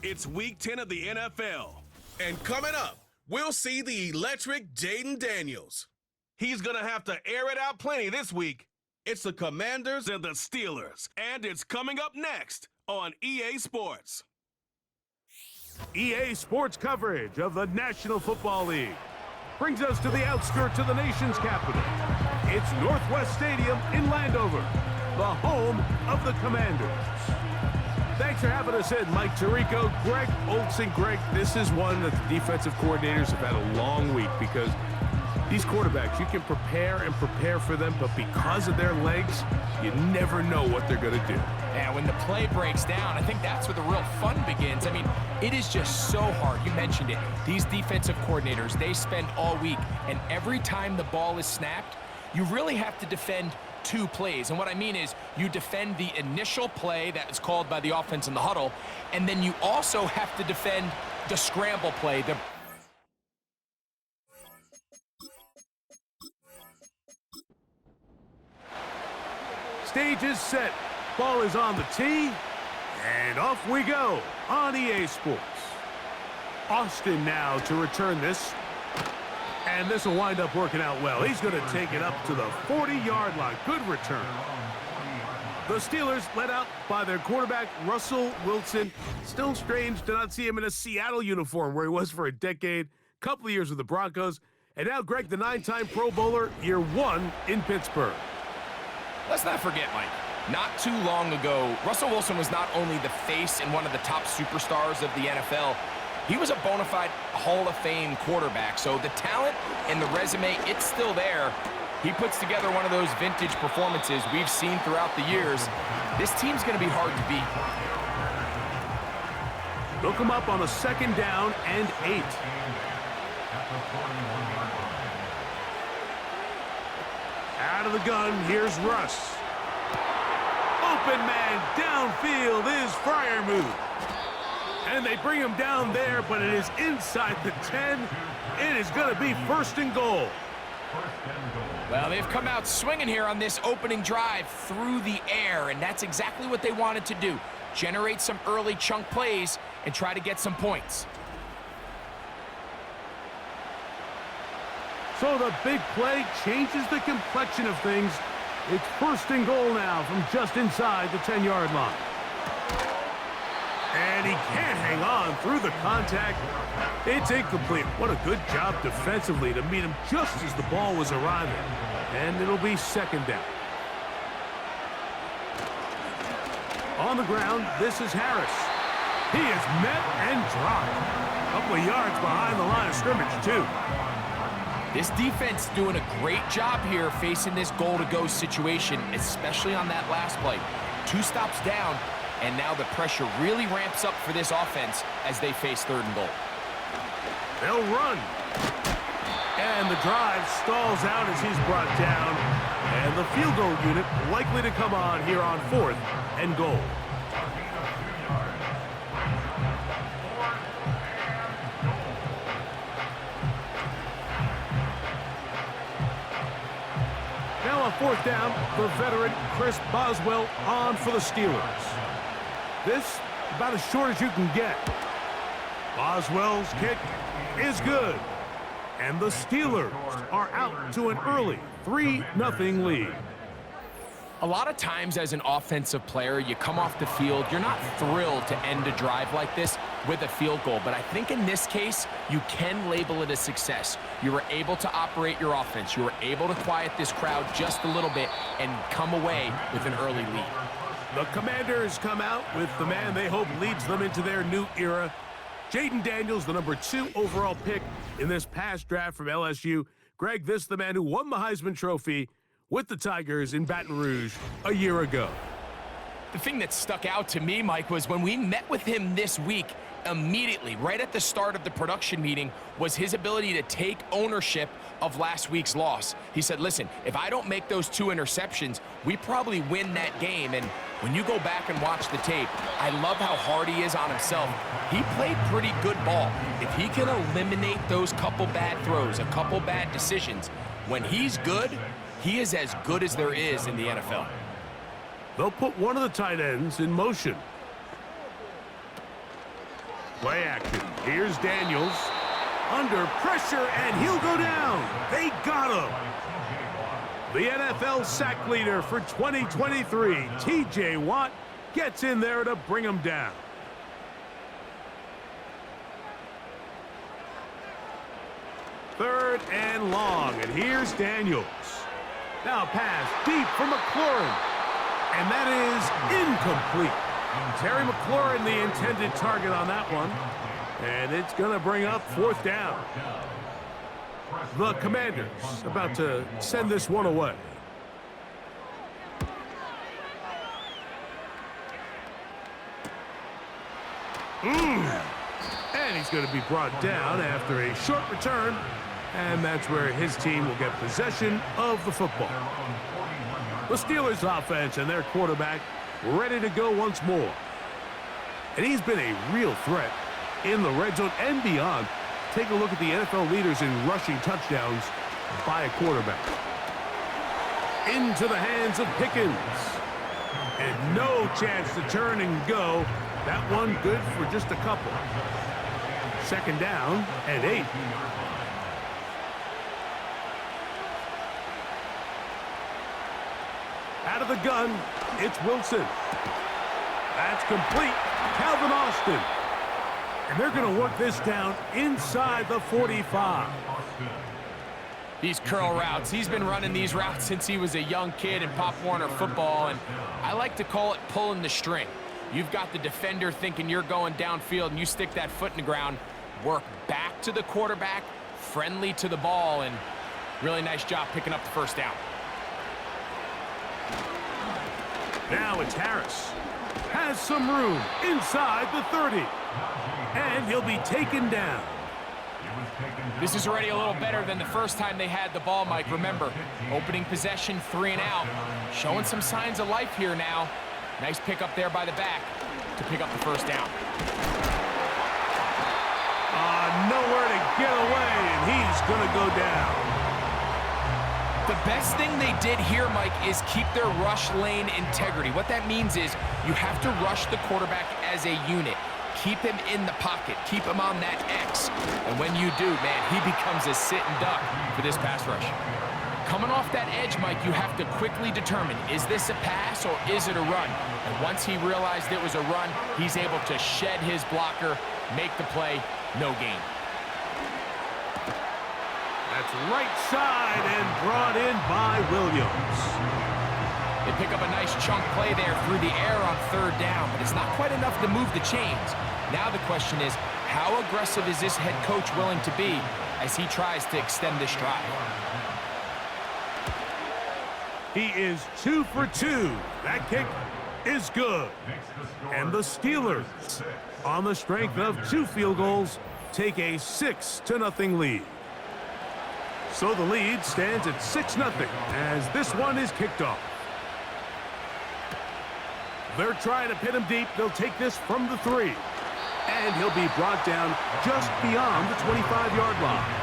It's Week 10 of the NFL. And coming up, we'll see the electric Jaden Daniels. He's going to have to air it out plenty this week. It's the Commanders and the Steelers, and it's coming up next on EA Sports. EA Sports coverage of the National Football League brings us to the outskirts of the nation's capital. It's Northwest Stadium in Landover, the home of the Commanders. Thanks for having us in, Mike Tirico, Greg Olsen. Greg, this is one that the defensive coordinators have had a long week because these quarterbacks, you can prepare for them, but because of their legs, you never know what they're going to do. Yeah, when the play breaks down, I think that's where the real fun begins. I mean, it is just so hard. You mentioned it. These defensive coordinators, they spend all week, and every time the ball is snapped, you really have to defend two plays. And what I mean is you defend the initial play that is called by the offense in the huddle, and then you also have to defend the scramble play. Stage is set. Ball is on the tee. And off we go on EA Sports. Austin now to return this. And this will wind up working out well. He's going to take it up to the 40-yard line. Good return. The Steelers led out by their quarterback, Russell Wilson. Still strange to not see him in a Seattle uniform where he was for a decade, couple of years with the Broncos. And now Greg, the 9-time Pro Bowler, year 1 in Pittsburgh. Let's not forget, Mike, not too long ago, Russell Wilson was not only the face and one of the top superstars of the NFL, he was a bona fide Hall of Fame quarterback. So the talent and the resume, it's still there. He puts together one of those vintage performances we've seen throughout the years. This team's going to be hard to beat. They'll come up on a 2nd down and 8. Out of the gun, here's Russ. Open man downfield is Freiermuth. And they bring him down there, but it is inside the 10. It is going to be 1st and goal. Well, they've come out swinging here on this opening drive through the air, and that's exactly what they wanted to do. Generate some early chunk plays and try to get some points. So the big play changes the complexion of things. It's 1st and goal now from just inside the 10-yard line. And he can't hang on through the contact. It's incomplete. What a good job defensively to meet him just as the ball was arriving. And it'll be 2nd down. On the ground, this is Harris. He is met and dropped. A couple of yards behind the line of scrimmage, too. This defense doing a great job here facing this goal-to-go situation, especially on that last play. 2 stops down, and now the pressure really ramps up for this offense as they face 3rd and goal. They'll run. And the drive stalls out as he's brought down. And the field goal unit likely to come on here on 4th and goal. Now on 4th down, the veteran Chris Boswell on for the Steelers. This about as short as you can get. Boswell's kick is good. And the Steelers are out to an early 3-0 lead. A lot of times as an offensive player, you come off the field, you're not thrilled to end a drive like this with a field goal. But I think in this case, you can label it a success. You were able to operate your offense. You were able to quiet this crowd just a little bit and come away with an early lead. The Commanders come out with the man they hope leads them into their new era. Jaden Daniels, the number 2 overall pick in this past draft from LSU. Greg, this the man who won the Heisman Trophy with the Tigers in Baton Rouge a year ago. The thing that stuck out to me, Mike, was when we met with him this week, immediately, right at the start of the production meeting, was his ability to take ownership of last week's loss. He said, listen, if I don't make those 2 interceptions, we probably win that game. And when you go back and watch the tape, I love how hard he is on himself. He played pretty good ball. If he can eliminate those couple bad throws, a couple bad decisions, when he's good, he is as good as there is in the NFL. They'll put one of the tight ends in motion. Play action. Here's Daniels. Under pressure, and he'll go down. They got him. The NFL sack leader for 2023, T.J. Watt, gets in there to bring him down. Third and long, and here's Daniels. Now pass deep for McLaurin, and that is incomplete. Terry McLaurin, the intended target on that one, and it's going to bring up fourth down. The Commanders about to send this one away. And he's going to be brought down after a short return, and that's where his team will get possession of the football. The Steelers offense and their quarterback ready to go once more. And he's been a real threat in the red zone and beyond. Take a look at the NFL leaders in rushing touchdowns by a quarterback. Into the hands of Pickens. And no chance to turn and go. That one good for just a couple. Second down and 8. Out of the gun, it's Wilson. That's complete. Calvin Austin. And they're going to work this down inside the 45. These curl routes, he's been running these routes since he was a young kid in Pop Warner football, and I like to call it pulling the string. You've got the defender thinking you're going downfield, and you stick that foot in the ground, work back to the quarterback, friendly to the ball, and really nice job picking up the first down. Now it's Harris. Has some room inside the 30. And he'll be taken down. This is already a little better than the first time they had the ball, Mike. Remember, opening possession, 3 and out. Showing some signs of life here now. Nice pick up there by the back to pick up the first down. Nowhere to get away, and he's going to go down. The best thing they did here, Mike, is keep their rush lane integrity. What that means is you have to rush the quarterback as a unit. Keep him in the pocket. Keep him on that X. And when you do, man, he becomes a sit and duck for this pass rush. Coming off that edge, Mike, you have to quickly determine, is this a pass or is it a run? And once he realized it was a run, he's able to shed his blocker, make the play, no gain. That's right side and brought in by Williams. They pick up a nice chunk play there through the air on third down, but it's not quite enough to move the chains. Now the question is, how aggressive is this head coach willing to be as he tries to extend this drive? He is 2 for 2. That kick is good. And the Steelers, on the strength of 2 field goals, take a 6-0 lead. So the lead stands at 6-0 as this one is kicked off. They're trying to pin him deep. They'll take this from the 3. And he'll be brought down just beyond the 25-yard line.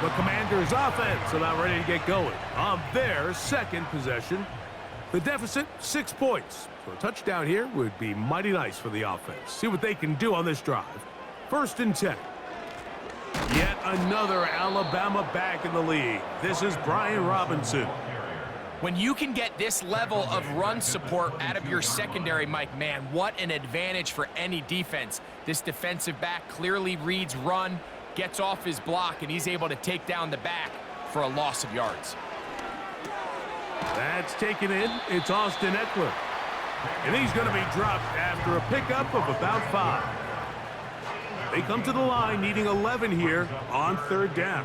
The Commanders' offense about ready to get going on their second possession. The deficit, 6 points. So a touchdown here would be mighty nice for the offense. See what they can do on this drive. 1st and 10. Yet another Alabama back in the league. This is Brian Robinson. When you can get this level of run support out of your secondary, Mike, man, what an advantage for any defense. This defensive back clearly reads run, gets off his block, and he's able to take down the back for a loss of yards. That's taken in. It's Austin Eckler. And he's going to be dropped after a pickup of about 5. They come to the line needing 11 here on 3rd down.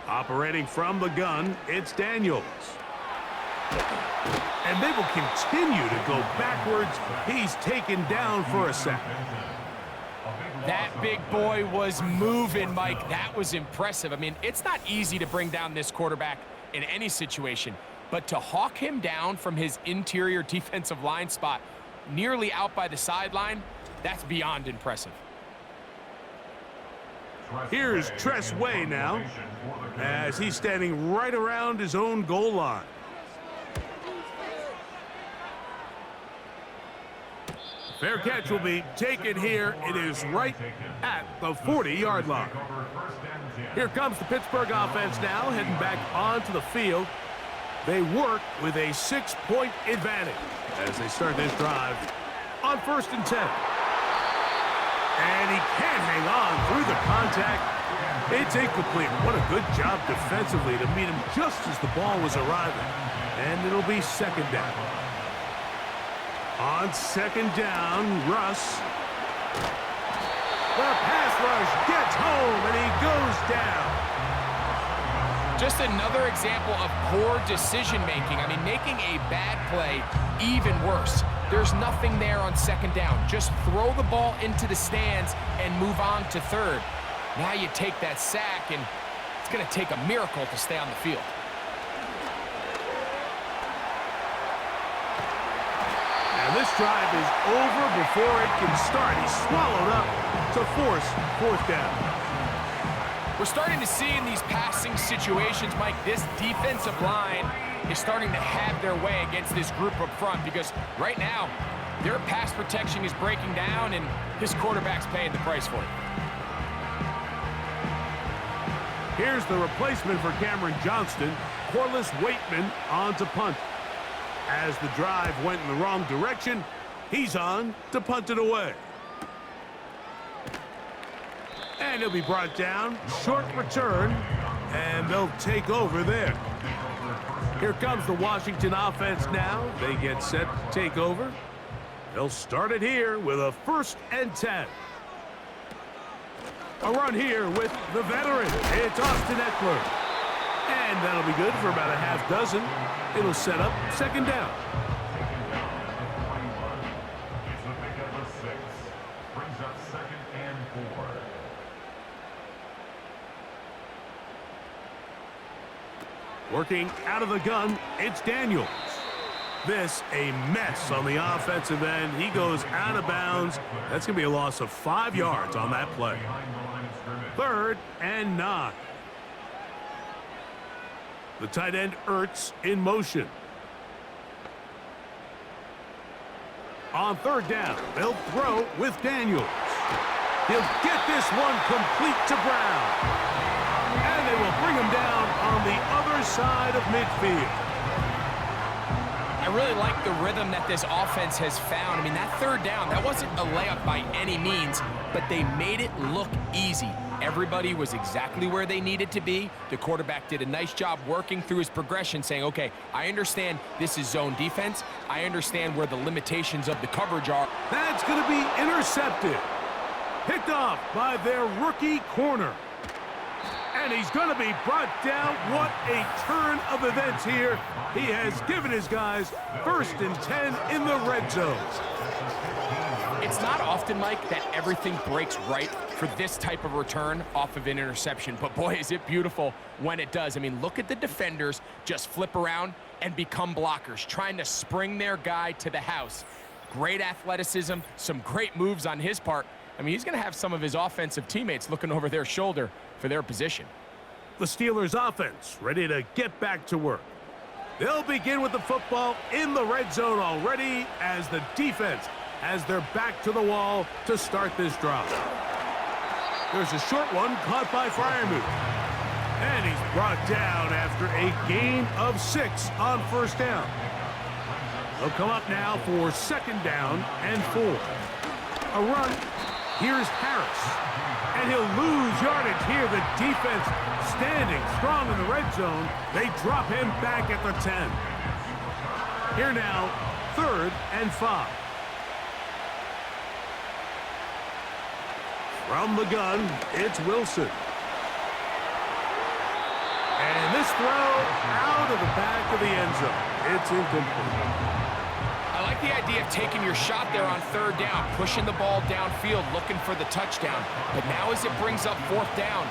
Operating from the gun, it's Daniels. And they will continue to go backwards. He's taken down for a sack. That big boy was moving, Mike. That was impressive. I mean, it's not easy to bring down this quarterback in any situation, but to hawk him down from his interior defensive line spot nearly out by the sideline, that's beyond impressive. Here's Tress Way now as he's standing right around his own goal line. Fair catch will be taken here. It is right at the 40-yard line. Here comes the Pittsburgh offense now, heading back onto the field. They work with a 6-point advantage as they start this drive on 1st and 10. And he can't hang on through the contact. It's incomplete. What a good job defensively to meet him just as the ball was arriving. And it'll be 2nd down. On 2nd down, Russ. The pass rush gets home, and he goes down. Just another example of poor decision-making. I mean, making a bad play even worse. There's nothing there on 2nd down. Just throw the ball into the stands and move on to 3rd. Now you take that sack, and it's going to take a miracle to stay on the field. And this drive is over before it can start. He's swallowed up to force 4th down. We're starting to see in these passing situations, Mike, this defensive line is starting to have their way against this group up front because right now, their pass protection is breaking down and this quarterback's paying the price for it. Here's the replacement for Cameron Johnston, Corliss Waitman on to punt. As the drive went in the wrong direction, he's on to punt it away. And he'll be brought down. Short return, and they'll take over there. Here comes the Washington offense now. They get set to take over. They'll start it here with a 1st and 10. A run here with the veteran. It's Austin Eckler. And that'll be good for about a half dozen. It'll set up 2nd down. It's a pickup of 6. Brings up 2nd and 4. Working out of the gun, it's Daniels. This a mess on the offensive end. He goes out of bounds. That's going to be a loss of 5 yards on that play. 3rd and 9. The tight end Ertz in motion. On 3rd down, they'll throw with Daniels. He'll get this one complete to Brown. And they will bring him down on the other side of midfield. I really like the rhythm that this offense has found. I mean, that 3rd down, that wasn't a layup by any means, but they made it look easy. Everybody was exactly where they needed to be. The quarterback did a nice job working through his progression, saying, okay, I understand this is zone defense. I understand where the limitations of the coverage are. That's going to be intercepted. Picked off by their rookie corner. And he's going to be brought down. What a turn of events here. He has given his guys 1st and 10 in the red zone. It's not often, Mike, that everything breaks right for this type of return off of an interception. But boy, is it beautiful when it does. I mean, look at the defenders just flip around and become blockers, trying to spring their guy to the house. Great athleticism, some great moves on his part. I mean, he's going to have some of his offensive teammates looking over their shoulder for their position. The Steelers offense ready to get back to work. They'll begin with the football in the red zone already as the defense has their back to the wall to start this drive. There's a short one caught by Freiermuth. And he's brought down after a gain of 6 on 1st down. They'll come up now for 2nd down and 4. A run. Here's Harris. And he'll lose yardage here. The defense standing strong in the red zone. They drop him back at the 10. Here now, 3rd and 5. From the gun, it's Wilson. And this throw out of the back of the end zone. It's incomplete. I like the idea of taking your shot there on 3rd down, pushing the ball downfield, looking for the touchdown. But now as it brings up 4th down,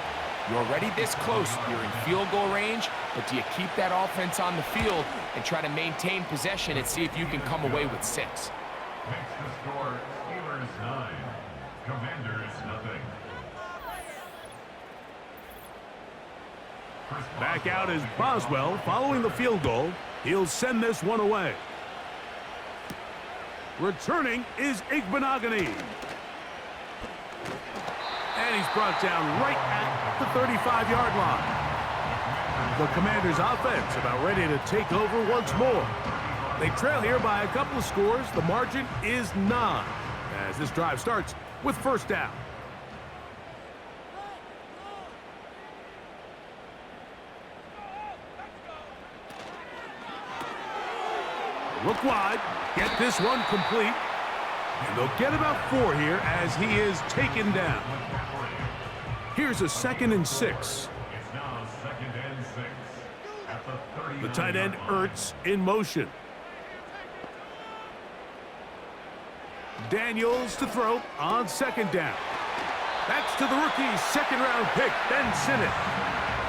you're already this close. You're in field goal range, but do you keep that offense on the field and try to maintain possession and see if you can come away with 6? Makes the score Steelers 9, Commanders nothing. Back out is Boswell following the field goal. He'll send this one away. Returning is Igbenogany. And he's brought down right at the 35-yard line. The Commanders' offense about ready to take over once more. They trail here by a couple of scores. The margin is 9 as this drive starts with first down. Look wide, get this one complete, and they'll get about 4 here as he is taken down. Here's a 2nd and 6. It's now 2nd and 6 at the 30. The tight end Ertz in motion. Daniels to throw on 2nd down. That's to the rookie 2nd-round pick, Ben Sinnott.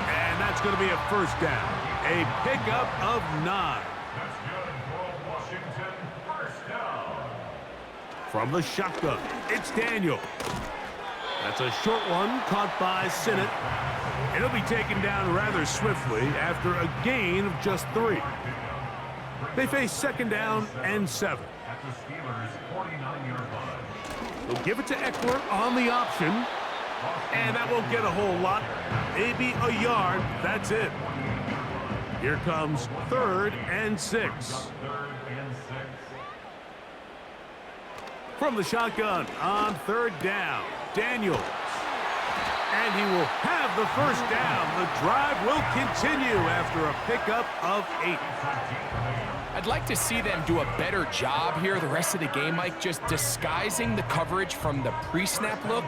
And that's going to be a first down. A pickup of 9. That's good for Washington. First down. From the shotgun, it's Daniel. That's a short one caught by Sinnott. It'll be taken down rather swiftly after a gain of just 3. They face 2nd down and 7. At the Steelers' 49-yard line. They'll give it to Eckler on the option. And that won't get a whole lot. Maybe a yard. That's it. Here comes 3rd and 6. 3rd and 6. From the shotgun on 3rd down, Daniels. And he will have the first down. The drive will continue after a pickup of 8. I'd like to see them do a better job here the rest of the game, Mike, just disguising the coverage from the pre-snap look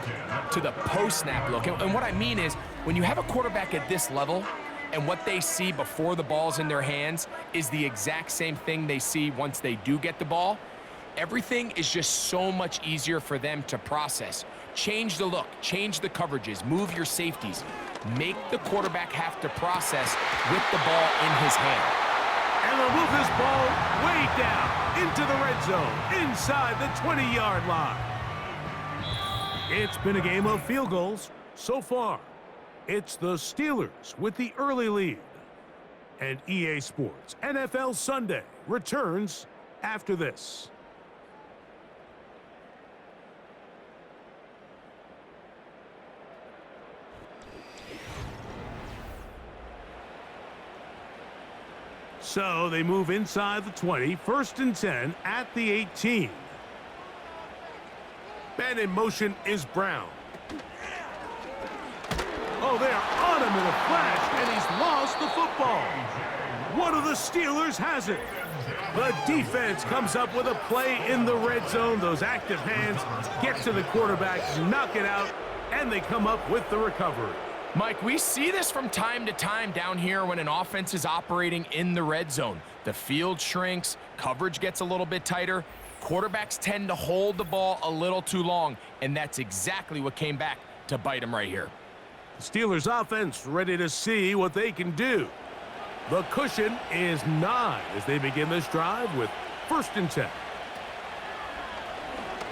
to the post-snap look. And what I mean is, when you have a quarterback at this level, and what they see before the ball's in their hands is the exact same thing they see once they do get the ball, everything is just so much easier for them to process. Change the look, change the coverages, move your safeties. Make the quarterback have to process with the ball in his hand. And they'll move this ball way down into the red zone, inside the 20-yard line. It's been a game of field goals so far. It's the Steelers with the early lead. And EA Sports NFL Sunday returns after this. So they move inside the 20, 1st and 10 at the 18. Man in motion is Brown. Oh, they are on him in a flash, and he's lost the football. One of the Steelers has it. The defense comes up with a play in the red zone. Those active hands get to the quarterback, knock it out, and they come up with the recovery. Mike, we see this from time to time down here when an offense is operating in the red zone. The field shrinks, coverage gets a little bit tighter, quarterbacks tend to hold the ball a little too long, and that's exactly what came back to bite them right here. The Steelers offense ready to see what they can do. The cushion is 9 as they begin this drive with 1st and 10.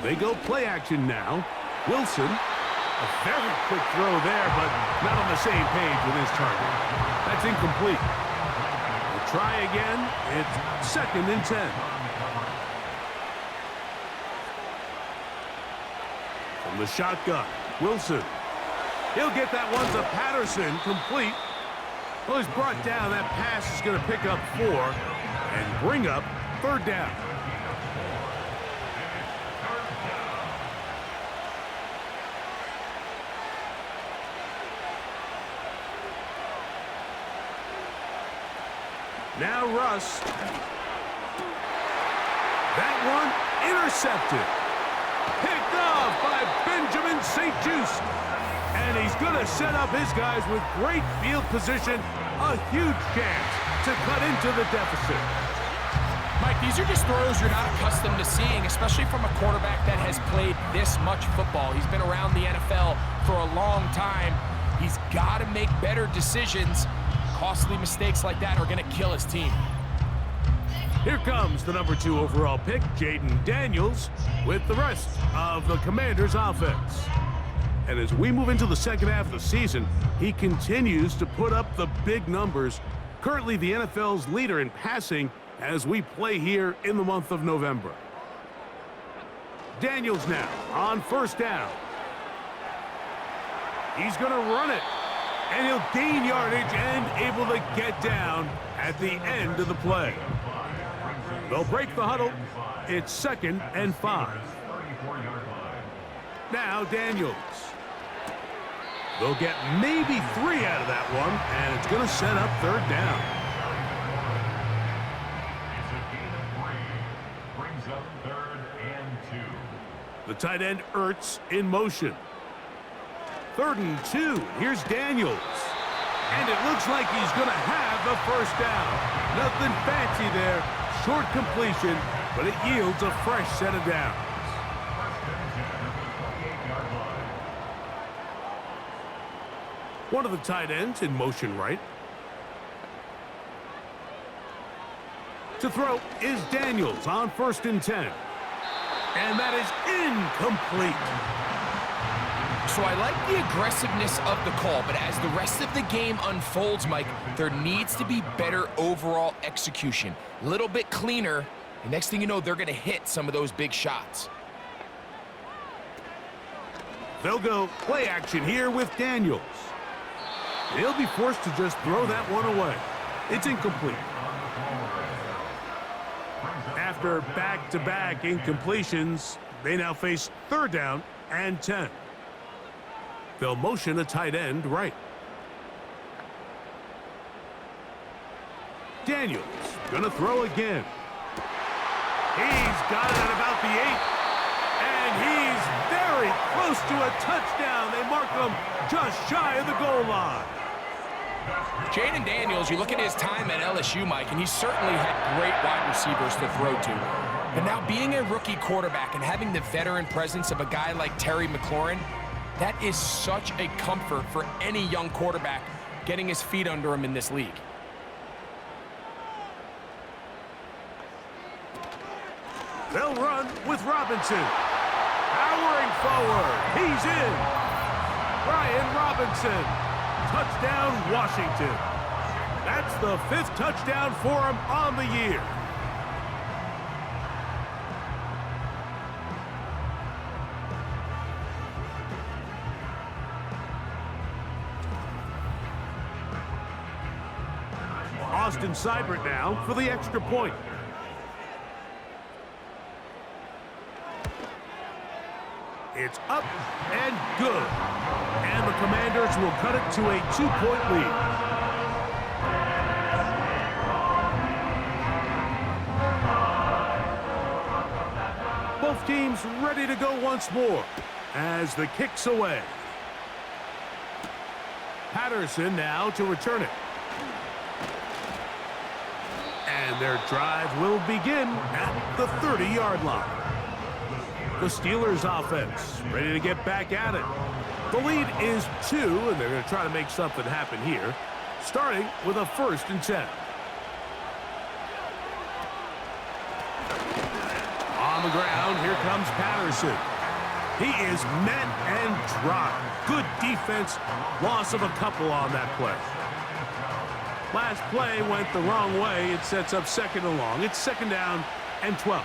They go play action now. Wilson. A very quick throw there, but not on the same page with his target. That's incomplete. We'll try again. It's 2nd and 10. From the shotgun, Wilson. He'll get that one to Patterson, complete. Well, he's brought down. That pass is going to pick up 4 and bring up 3rd down. Now Russ. That one intercepted. Picked off by Benjamin St-Juste. And he's going to set up his guys with great field position. A huge chance to cut into the deficit. Mike, these are just throws you're not accustomed to seeing, especially from a quarterback that has played this much football. He's been around the NFL for a long time. He's got to make better decisions. Costly mistakes like that are going to kill his team. Here comes the number 2 overall pick, Jaden Daniels, with the rest of the Commanders' offense. And as we move into the second half of the season, he continues to put up the big numbers. Currently the NFL's leader in passing as we play here in the month of November. Daniels now on first down. He's going to run it. And he'll gain yardage and able to get down at the end of the play. They'll break the huddle. It's 2nd and 5. Now Daniels. They'll get maybe 3 out of that one, and it's going to set up 3rd down. It's a gain of 3. Brings up 3rd and 2. The tight end Ertz in motion. 3rd and 2. Here's Daniels. And it looks like he's going to have the first down. Nothing fancy there. Short completion, but it yields a fresh set of downs. One of the tight ends in motion right. To throw is Daniels on 1st and 10. And that is incomplete. So I like the aggressiveness of the call, but as the rest of the game unfolds, Mike, there needs to be better overall execution. A little bit cleaner, and next thing you know, they're going to hit some of those big shots. They'll go play action here with Daniels. They'll be forced to just throw that one away. It's incomplete. After back-to-back incompletions, they now face 3rd down and 10. They'll motion a tight end right. Daniels gonna throw again. He's got it at about the 8. And he's very close to a touchdown. They mark him just shy of the goal line. Jaden Daniels, you look at his time at LSU, Mike, and he certainly had great wide receivers to throw to. And now being a rookie quarterback and having the veteran presence of a guy like Terry McLaurin, that is such a comfort for any young quarterback getting his feet under him in this league. They'll run with Robinson. Powering forward. He's in. Brian Robinson. Touchdown, Washington. That's the 5th touchdown for him on the year. Austin Seibert now for the extra point. It's up and good. And the Commanders will cut it to a 2-point lead. Both teams ready to go once more as the kick's away. Patterson now to return it. And their drive will begin at the 30-yard line. The Steelers offense ready to get back at it. The lead is 2, and they're going to try to make something happen here, starting with a 1st and 10. On the ground, here comes Patterson. He is met and dropped. Good defense, loss of a couple on that play. Last play went the wrong way. It sets up 2nd and long. It's 2nd down and 12.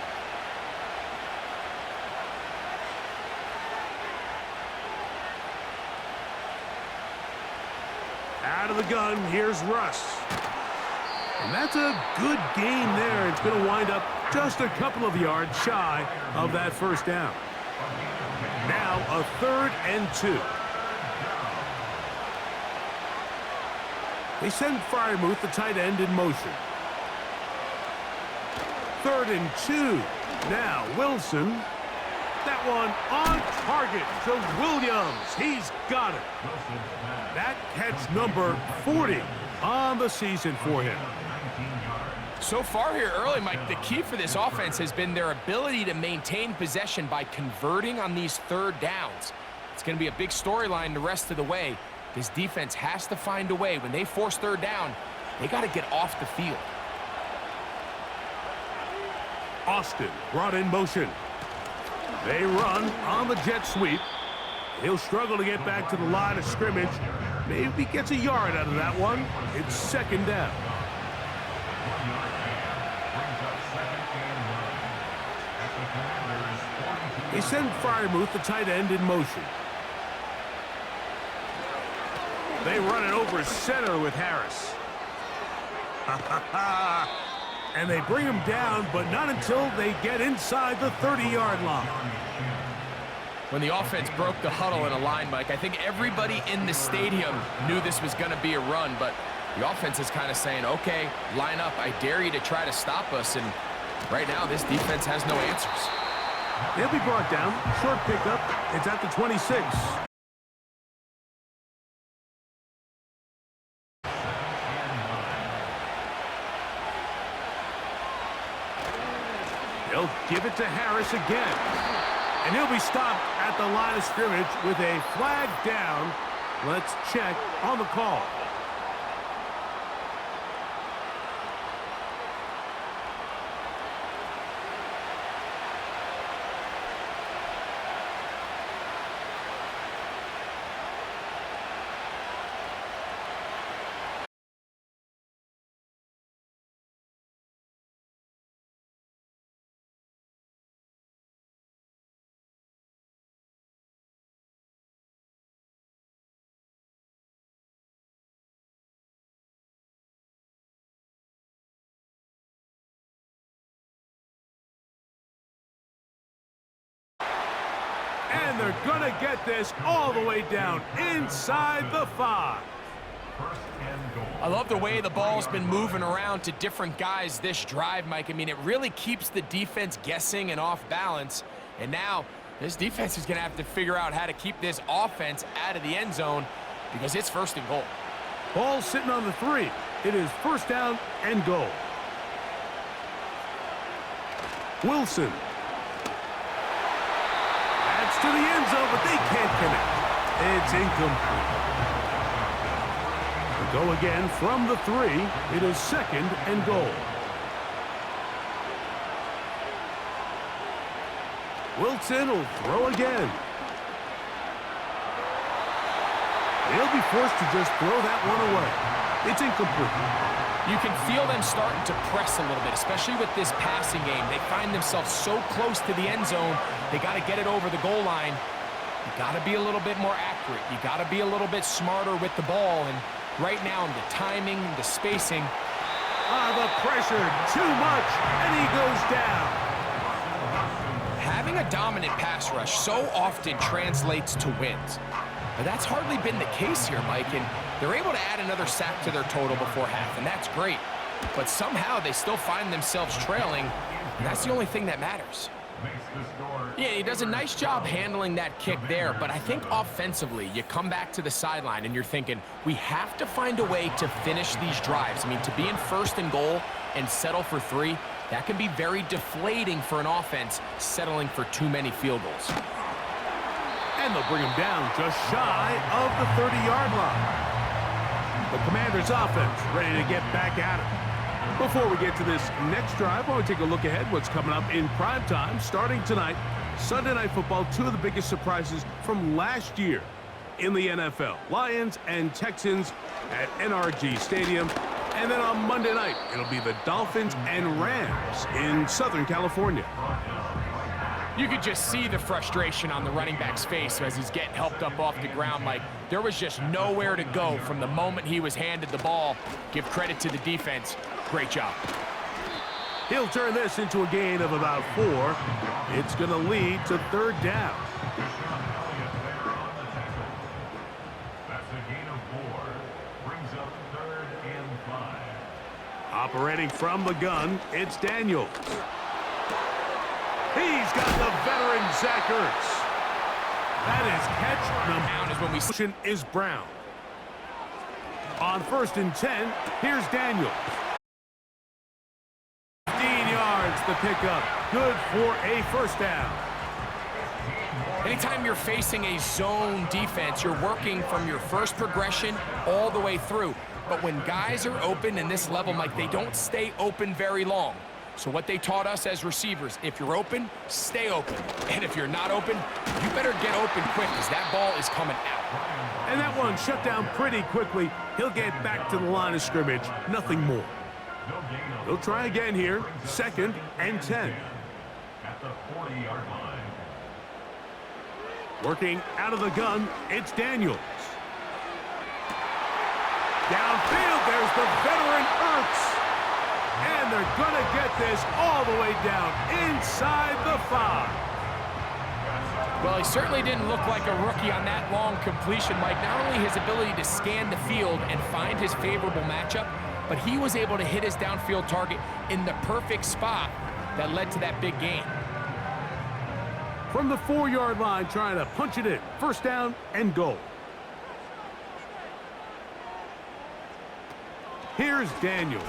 Out of the gun, here's Russ. And that's a good game there. It's going to wind up just a couple of yards shy of that 1st down. Now a 3rd and 2. They send Freiermuth, the tight end, in motion. 3rd and 2. Now Wilson. That one on target to Williams. He's got it. That catch number 40 on the season for him. So far here early, Mike, the key for this offense has been their ability to maintain possession by converting on these 3rd downs. It's going to be a big storyline the rest of the way. This defense has to find a way. When they force 3rd down, they got to get off the field. Austin brought in motion. They run on the jet sweep. He'll struggle to get back to the line of scrimmage. Maybe gets a yard out of that one. It's 2nd down. They send Fryermuth, the tight end, in motion. They run it over center with Harris. And they bring him down, but not until they get inside the 30-yard line. When the offense broke the huddle in a line, Mike, I think everybody in the stadium knew this was going to be a run, but the offense is kind of saying, okay, line up. I dare you to try to stop us, and right now this defense has no answers. They'll be brought down. Short pickup. It's at the 26. They'll give it to Harris again. And he'll be stopped at the line of scrimmage with a flag down. Let's check on the call. And they're going to get this all the way down inside the 5. I love the way the ball's been moving around to different guys this drive, Mike. I mean, it really keeps the defense guessing and off balance. And now this defense is going to have to figure out how to keep this offense out of the end zone because it's 1st and goal. Ball sitting on the 3. It is 1st down and goal. Wilson. To the end zone, but they can't connect. It's incomplete. They go again from the 3. It is 2nd and goal. Wilson will throw again. They'll be forced to just throw that one away. It's incomplete. You can feel them starting to press a little bit, especially with this passing game. They find themselves so close to the end zone, they got to get it over the goal line. You got to be a little bit more accurate. You got to be a little bit smarter with the ball. And right now, the timing, the spacing. The pressure, too much, and he goes down. Having a dominant pass rush so often translates to wins. But that's hardly been the case here, Mike, and they're able to add another sack to their total before half, and that's great. But somehow they still find themselves trailing, and that's the only thing that matters. Yeah, he does a nice job handling that kick there, but I think offensively, you come back to the sideline and you're thinking, we have to find a way to finish these drives. I mean, to be in 1st and goal and settle for 3, that can be very deflating for an offense settling for too many field goals. And they'll bring him down just shy of the 30-yard line. The Commanders' offense ready to get back at it. Before we get to this next drive, I want to take a look ahead what's coming up in prime time starting tonight. Sunday Night Football, 2 of the biggest surprises from last year in the NFL. Lions and Texans at NRG Stadium. And then on Monday night, it'll be the Dolphins and Rams in Southern California. You could just see the frustration on the running back's face as he's getting helped up off the ground, Mike. There was just nowhere to go from the moment he was handed the ball. Give credit to the defense. Great job. He'll turn this into a gain of about 4. It's going to lead to 3rd down. That's a gain of 4. Brings up 3rd and 5. Operating from the gun, it's Daniels. He's got the veteran Zach Ertz. That is catch number Down is when we motion is Brown. On 1st and 10, here's Daniels. 15 yards the pickup. Good for a 1st down. Anytime you're facing a zone defense, you're working from your first progression all the way through. But when guys are open in this level, Mike, they don't stay open very long. So what they taught us as receivers, if you're open, stay open. And if you're not open, you better get open quick because that ball is coming out. And that one shut down pretty quickly. He'll get back to the line of scrimmage. Nothing more. He'll try again here. 2nd and 10. the 40-yard line. Working out of the gun, it's Daniels. Downfield, there's the veteran Ertz. And they're going to get this all the way down inside the 5. Well, he certainly didn't look like a rookie on that long completion, Mike. Not only his ability to scan the field and find his favorable matchup, but he was able to hit his downfield target in the perfect spot that led to that big gain. From the 4-yard line, trying to punch it in. First down and goal. Here's Daniels.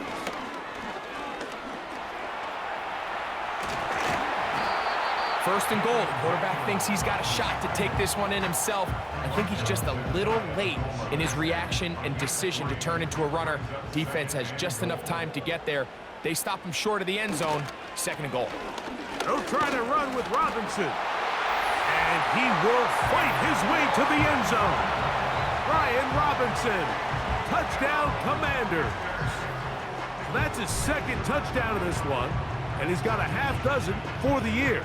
First and goal. The quarterback thinks he's got a shot to take this one in himself. I think he's just a little late in his reaction and decision to turn into a runner. Defense has just enough time to get there. They stop him short of the end zone. Second and goal. They'll try to run with Robinson. And he will fight his way to the end zone. Brian Robinson. Touchdown, Commanders. That's his second touchdown of this one. And he's got a half dozen for the year.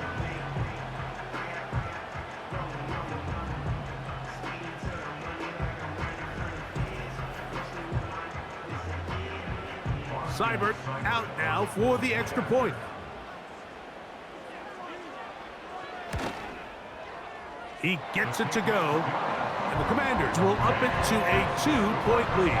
Seibert out now for the extra point. He gets it to go, and the Commanders will up it to a 2-point lead.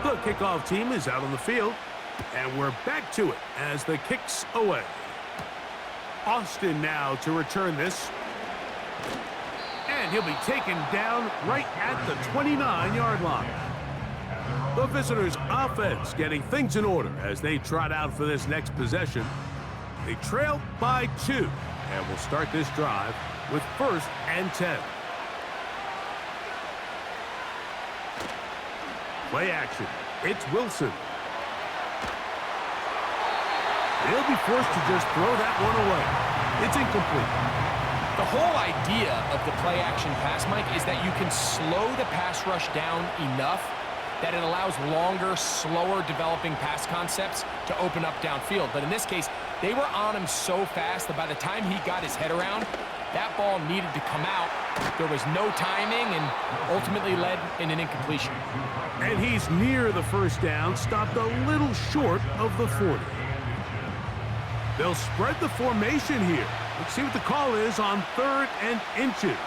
The kickoff team is out on the field, and we're back to it as the kick's away. Austin now to return this. And he'll be taken down right at the 29-yard line. The visitors' offense getting things in order as they trot out for this next possession. They trail by 2, and will start this drive with 1st and 10. Play action. It's Wilson. They'll be forced to just throw that one away. It's incomplete. The whole idea of the play-action pass, Mike, is that you can slow the pass rush down enough that it allows longer, slower developing pass concepts to open up downfield. But in this case, they were on him so fast that by the time he got his head around, that ball needed to come out. There was no timing and ultimately led in an incompletion. And he's near the first down, stopped a little short of the 40. They'll spread the formation here. Let's see what the call is on 3rd and inches.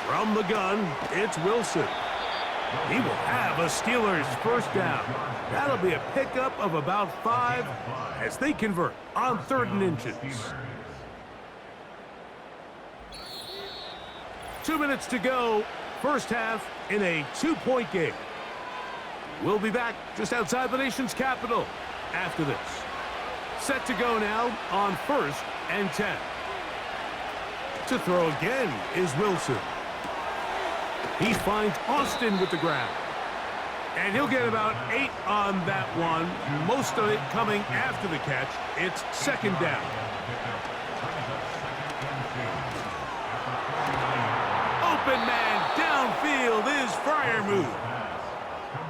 From the gun, it's Wilson. He will have a Steelers first down. That'll be a pickup of about 5 as they convert on 3rd and inches. 2 minutes to go, first half in a 2-point game. We'll be back just outside the nation's capital after this. Set to go now on 1st and 10. To throw again is Wilson. He finds Austin with the grab. And he'll get about 8 on that one. Most of it coming after the catch. It's 2nd down. Open man downfield is Freiermuth.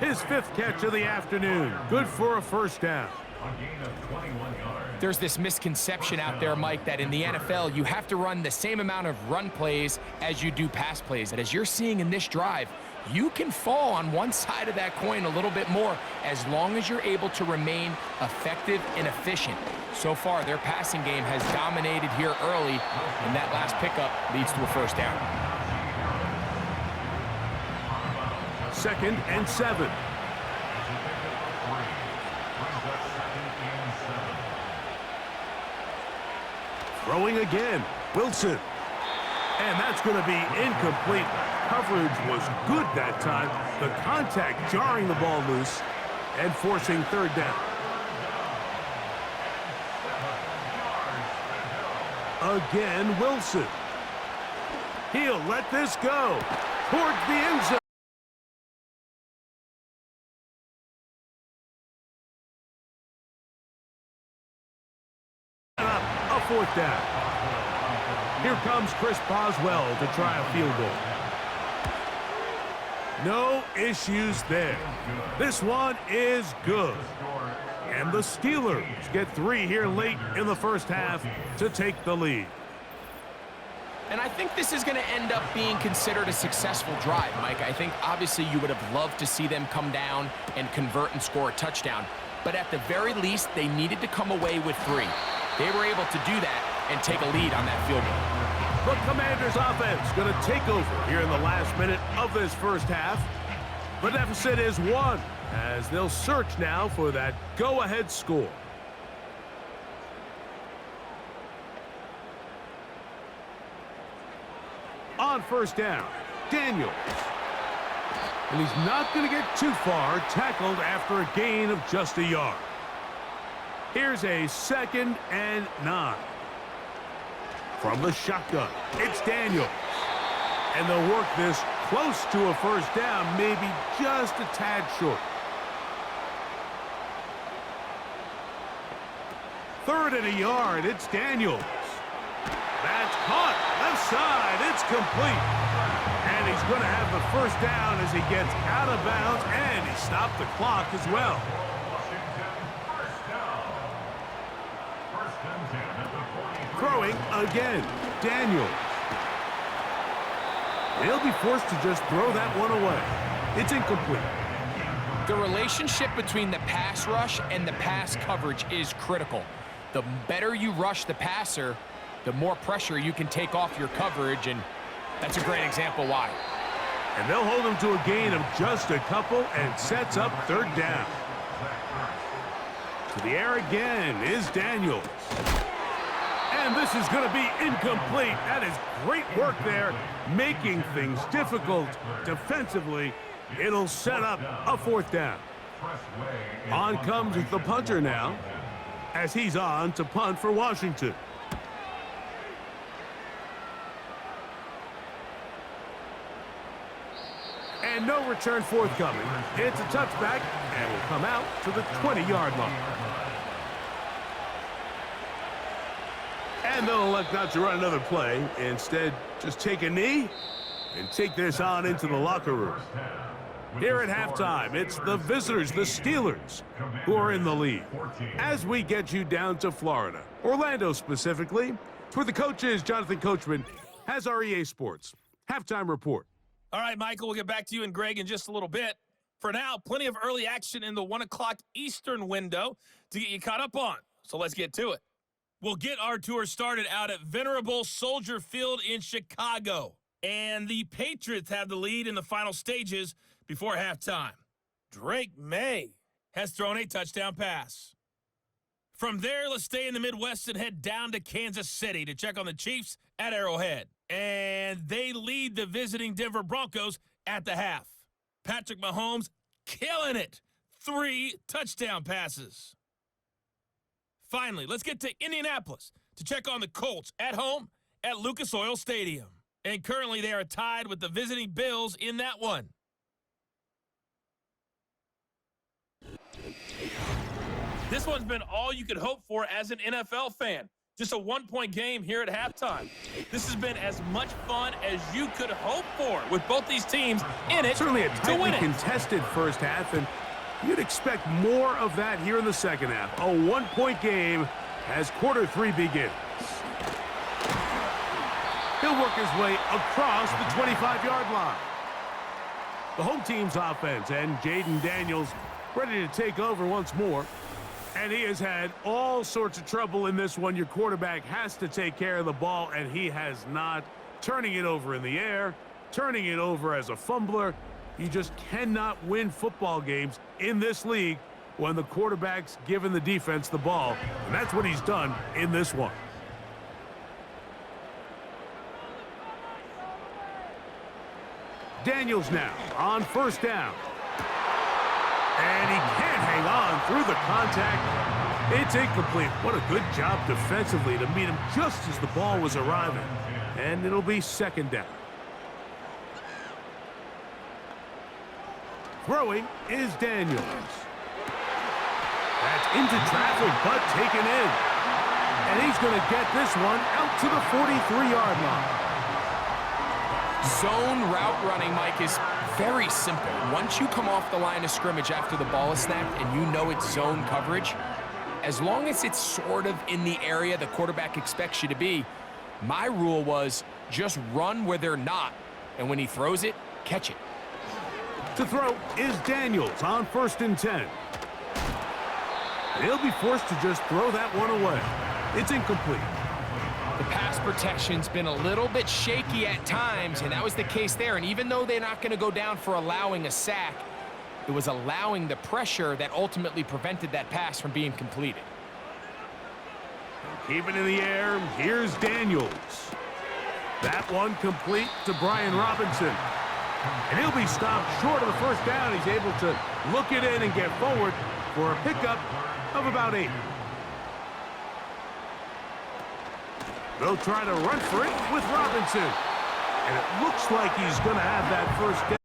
His 5th catch of the afternoon. Good for a first down. There's this misconception out there, Mike, that in the NFL, you have to run the same amount of run plays as you do pass plays. And as you're seeing in this drive, you can fall on one side of that coin a little bit more as long as you're able to remain effective and efficient. So far, their passing game has dominated here early, and that last pickup leads to a first down. 2nd and 7. Throwing again, Wilson. And that's going to be incomplete. Coverage was good that time. The contact jarring the ball loose and forcing 3rd down. Again, Wilson. He'll let this go towards the end zone. A 4th down. Here comes Chris Boswell to try a field goal. No issues there. This one is good. And the Steelers get 3 here late in the first half to take the lead. And I think this is going to end up being considered a successful drive, Mike. I think obviously you would have loved to see them come down and convert and score a touchdown. But at the very least, they needed to come away with 3. They were able to do that and take a lead on that field goal. The Commanders' offense going to take over here in the last minute of this first half. The deficit is 1, as they'll search now for that go-ahead score. On first down, Daniels. And he's not going to get too far, tackled after a gain of just a yard. Here's a 2nd and 9. From the shotgun, it's Daniels. And they'll work this close to a first down, maybe just a tad short. 3rd and a yard, it's Daniels. That's caught, left side, it's complete. And he's going to have the first down as he gets out of bounds, and he stopped the clock as well. Throwing again, Daniels. He'll be forced to just throw that one away. It's incomplete. The relationship between the pass rush and the pass coverage is critical. The better you rush the passer, the more pressure you can take off your coverage, and that's a great example why. And they'll hold him to a gain of just a couple and sets up 3rd down. To the air again is Daniels. And this is going to be incomplete. That is great work there, making things difficult defensively. It'll set up a 4th down. On comes the punter now, as he's on to punt for Washington. And no return forthcoming. It's a touchback, and will come out to the 20-yard line. And they'll elect not to run another play. Instead, just take a knee and take this on into the locker room. Here at halftime, it's the visitors, the Steelers, who are in the lead. As we get you down to Florida, Orlando specifically, it's where the coach is. Jonathan Coachman has our EA Sports halftime report. All right, Michael, we'll get back to you and Greg in just a little bit. For now, plenty of early action in the 1 o'clock Eastern window to get you caught up on. So let's get to it. We'll get our tour started out at Venerable Soldier Field in Chicago. And the Patriots have the lead in the final stages before halftime. Drake May has thrown a touchdown pass. From there, let's stay in the Midwest and head down to Kansas City to check on the Chiefs at Arrowhead. And they lead the visiting Denver Broncos at the half. Patrick Mahomes killing it. 3 touchdown passes. Finally, let's get to Indianapolis to check on the Colts at home at Lucas Oil Stadium. And currently they are tied with the visiting Bills in that one. This one's been all you could hope for as an NFL fan. Just a 1-point game here at halftime. This has been as much fun as you could hope for with both these teams in it Certainly a to tightly win it. contested first half, and you'd expect more of that here in the second half. A 1-point game as quarter 3 begins. He'll work his way across the 25-yard line. The home team's offense and Jaden Daniels ready to take over once more. And he has had all sorts of trouble in this one. Your quarterback has to take care of the ball, and he has not. Turning it over in the air, turning it over as a fumbler. You just cannot win football games in this league when the quarterback's giving the defense the ball. And that's what he's done in this one. Daniels now on first down. And he can't hang on through the contact. It's incomplete. What a good job defensively to meet him just as the ball was arriving. And it'll be 2nd down. Throwing is Daniels. That's into traffic, but taken in. And he's going to get this one out to the 43-yard line. Zone route running, Mike, is very simple. Once you come off the line of scrimmage after the ball is snapped and you know it's zone coverage, as long as it's sort of in the area the quarterback expects you to be, my rule was just run where they're not, and when he throws it, catch it. To throw is Daniels on 1st and 10. He'll be forced to just throw that one away. It's incomplete. The pass protection's been a little bit shaky at times, and that was the case there. And even though they're not going to go down for allowing a sack, it was allowing the pressure that ultimately prevented that pass from being completed. Keep it in the air. Here's Daniels. That one complete to Brian Robinson. And he'll be stopped short of the first down. He's able to look it in and get forward for a pickup of about 8. They'll try to run for it with Robinson. And it looks like he's going to have that first down.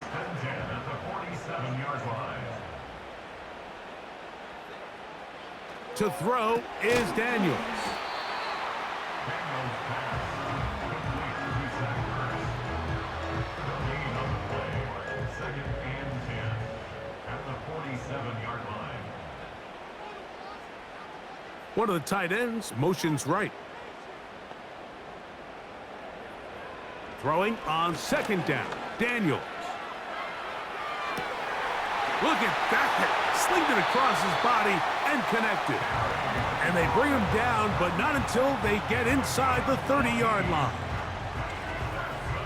At the 47-yard line. To throw is Daniels. Daniels pass. Complete to Zach Ertz. The lead on the play. 2nd and 10 at the 47-yard line. One of the tight ends motions right. Throwing on 2nd down. Daniels. Look at that. Slinged it across his body and connected. And they bring him down, but not until they get inside the 30-yard line.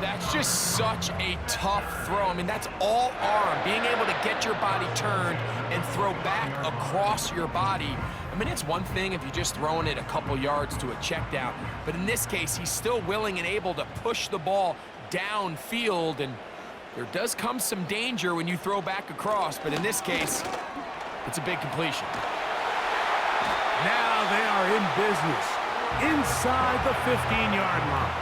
That's just such a tough throw. I mean, that's all arm. Being able to get your body turned and throw back across your body. I mean, it's one thing if you're just throwing it a couple yards to a check down. But in this case, he's still willing and able to push the ball downfield. And there does come some danger when you throw back across. But in this case, it's a big completion. Now they are in business inside the 15-yard line.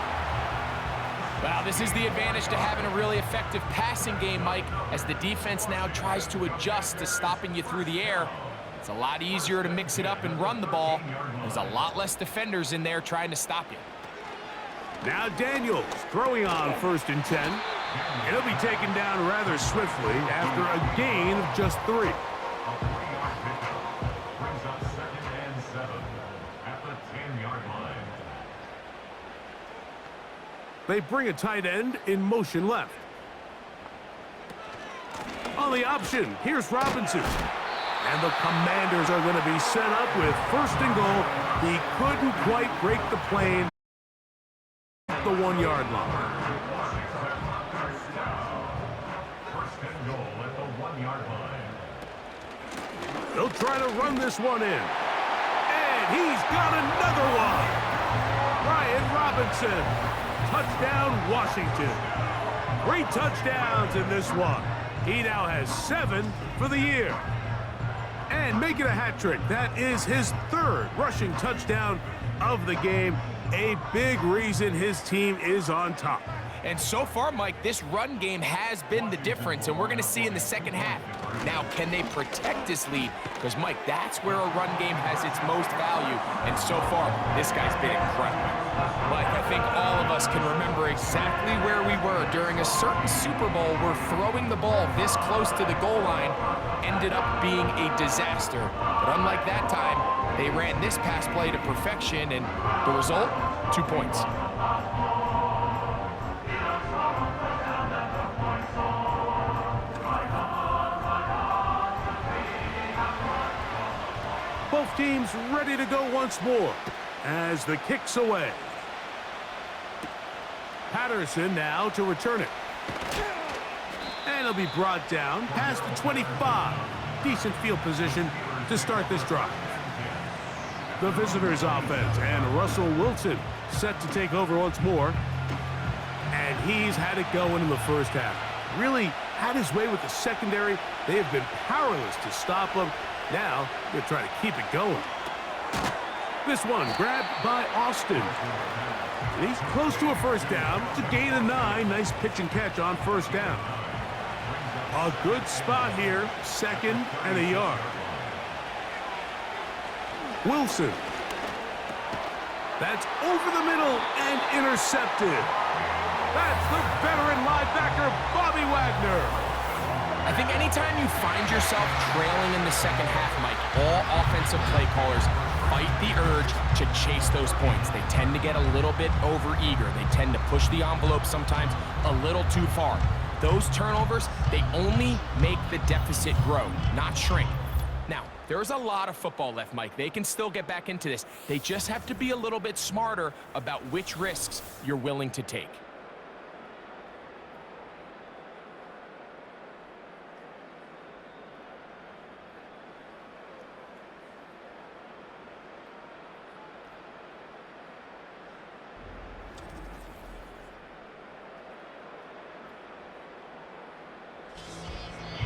Wow, this is the advantage to having a really effective passing game, Mike, as the defense now tries to adjust to stopping you through the air. It's a lot easier to mix it up and run the ball. There's a lot less defenders in there trying to stop you. Now Daniels throwing on 1st and 10. And he'll be taken down rather swiftly after a gain of just 3. A 3-yard pickup brings up 2nd and 7 at the 10-yard line. They bring a tight end in motion left. On the option, here's Robinson. And the Commanders are going to be set up with 1st and goal. He couldn't quite break the plane at the 1-yard line. 1st and goal at the 1-yard line. They'll try to run this one in. And he's got another one. Brian Robinson. Touchdown, Washington. 3 touchdowns in this one. He now has 7 for the year. And making a hat trick. That is his 3rd rushing touchdown of the game. A big reason his team is on top. And so far, Mike, this run game has been the difference, and we're going to see in the second half. Now, can they protect this lead? Because, Mike, that's where a run game has its most value, and so far, this guy's been incredible. Mike, I think all of us can remember exactly where we were during a certain Super Bowl where throwing the ball this close to the goal line ended up being a disaster. But unlike that time, they ran this pass play to perfection, and the result, 2 points. Both teams ready to go once more as the kick's away. Patterson now to return it. And he'll be brought down past the 25. Decent field position to start this drive. The visitors' offense and Russell Wilson set to take over once more. And he's had it going in the first half. Really had his way with the secondary. They have been powerless to stop him. Now, they're trying to keep it going. This one grabbed by Austin. And he's close to a first down. It's a gain of 9. Nice pitch and catch on first down. A good spot here. 2nd and a yard. Wilson. That's over the middle and intercepted. That's the veteran linebacker, Bobby Wagner. I think anytime you find yourself trailing in the second half, Mike, all offensive play callers fight the urge to chase those points. They tend to get a little bit overeager. They tend to push the envelope sometimes a little too far. Those turnovers, they only make the deficit grow, not shrink. Now, there's a lot of football left, Mike. They can still get back into this. They just have to be a little bit smarter about which risks you're willing to take.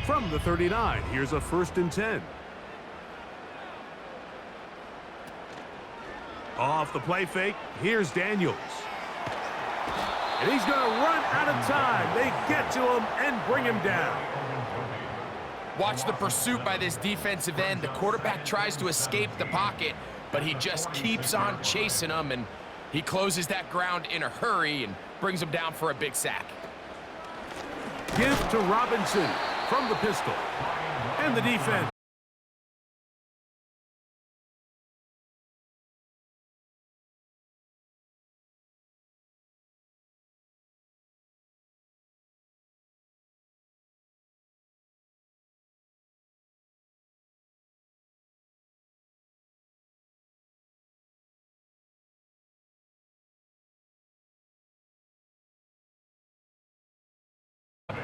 From the 39, here's a 1st and 10. Off the play fake, here's Daniels. And he's going to run out of time. They get to him and bring him down. Watch the pursuit by this defensive end. The quarterback tries to escape the pocket, but he just keeps on chasing him, and he closes that ground in a hurry and brings him down for a big sack. Give to Robinson from the pistol. And the defense.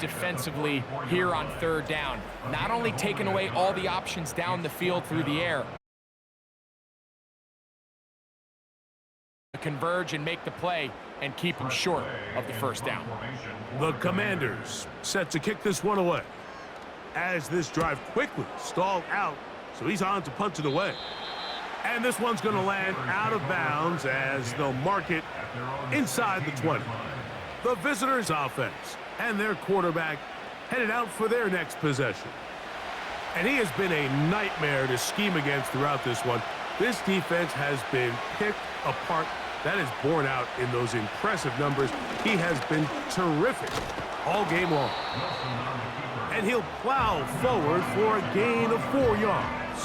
Defensively here on 3rd down, not only taking away all the options down the field through the air, converge and make the play and keep them short of the 1st down. The Commanders set to kick this one away as this drive quickly stalled out, so he's on to punt it away. And this one's going to land out of bounds as they'll mark it inside the 20. The visitors' offense and their quarterback headed out for their next possession. And he has been a nightmare to scheme against throughout this one. This defense has been picked apart. That is borne out in those impressive numbers. He has been terrific all game long. And he'll plow forward for a gain of 4 yards.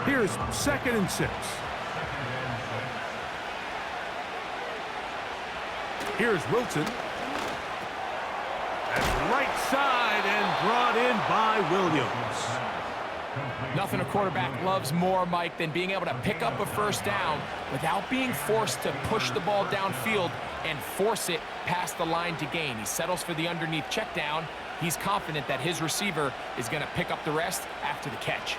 Here's 2nd and 6. Here's Wilson. That's right side and brought in by Williams. Nothing a quarterback loves more, Mike, than being able to pick up a 1st down without being forced to push the ball downfield and force it past the line to gain. He settles for the underneath check down. He's confident that his receiver is going to pick up the rest after the catch.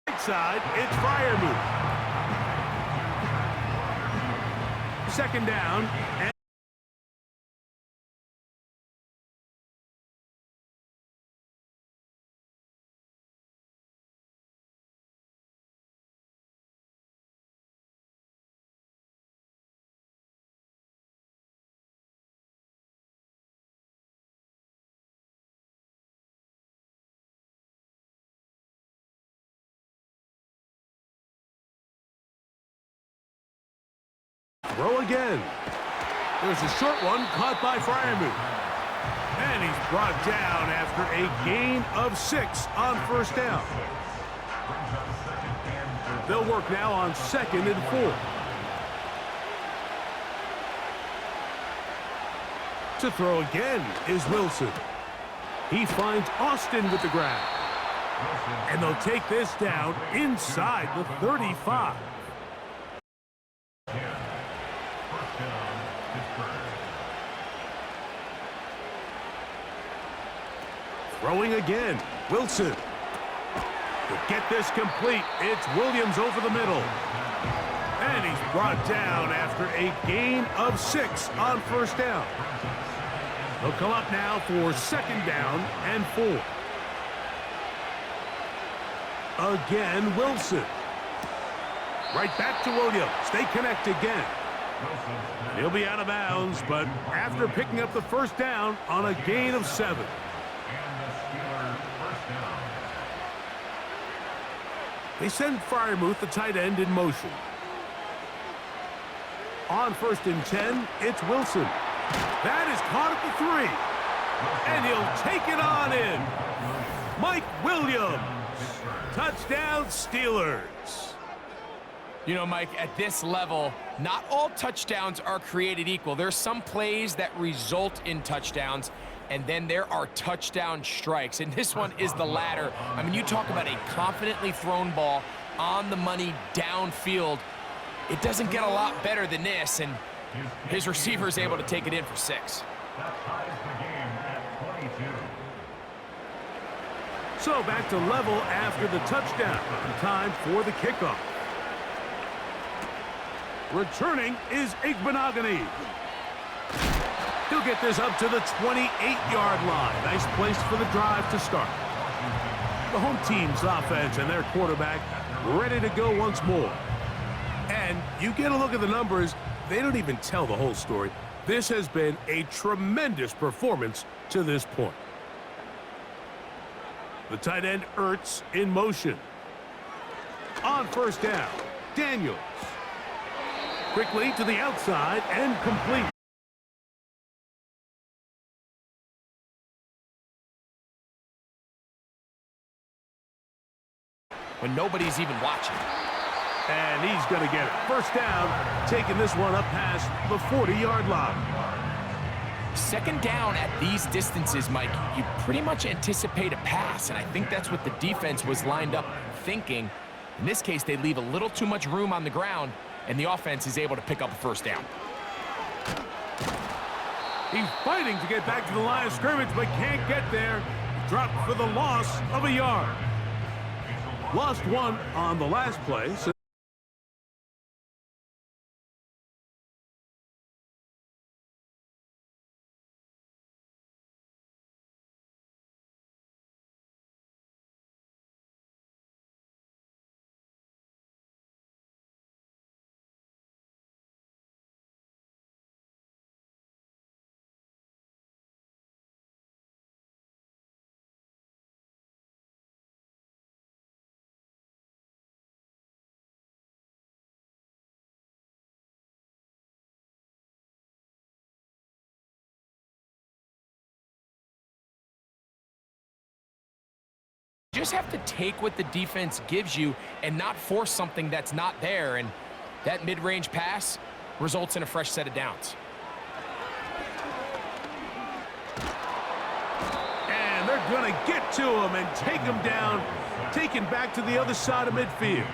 Right side, it's Freiermuth. 2nd down. And throw again. There's a short one caught by Freiermuth. And he's brought down after a gain of 6 on 1st down. They'll work now on 2nd and 4. To throw again is Wilson. He finds Austin with the grab. And they'll take this down inside the 35. Throwing again, Wilson. To get this complete, it's Williams over the middle. And he's brought down after a gain of 6 on 1st down. They'll come up now for 2nd down and 4. Again, Wilson. Right back to Williams. They connect again. He'll be out of bounds, but after picking up the 1st down on a gain of 7. They send Fryermuth, the tight end, in motion. On 1st and 10, it's Wilson. That is caught at the 3. And he'll take it on in. Mike Williams. Touchdown, Steelers. You know, Mike, at this level, not all touchdowns are created equal. There's some plays that result in touchdowns, and then there are touchdown strikes, and this one is the latter. I mean, you talk about a confidently thrown ball on the money downfield. It doesn't get a lot better than this, and his receiver is able to take it in for 6. That ties the game at 22. So back to level after the touchdown. Time for the kickoff. Returning is Igbenogany. He'll get this up to the 28-yard line. Nice place for the drive to start. The home team's offense and their quarterback ready to go once more. And you get a look at the numbers, they don't even tell the whole story. This has been a tremendous performance to this point. The tight end Ertz in motion. On 1st down, Daniels. Quickly to the outside and complete. When nobody's even watching. And he's going to get it. 1st down, taking this one up past the 40-yard line. 2nd down at these distances, Mike, you pretty much anticipate a pass, and I think that's what the defense was lined up thinking. In this case, they leave a little too much room on the ground, and the offense is able to pick up a 1st down. He's fighting to get back to the line of scrimmage, but can't get there. Dropped for the loss of a yard. Lost 1 on the last play. Just have to take what the defense gives you and not force something that's not there, and that mid-range pass results in a fresh set of downs. And they're going to get to him and take him down, taken back to the other side of midfield.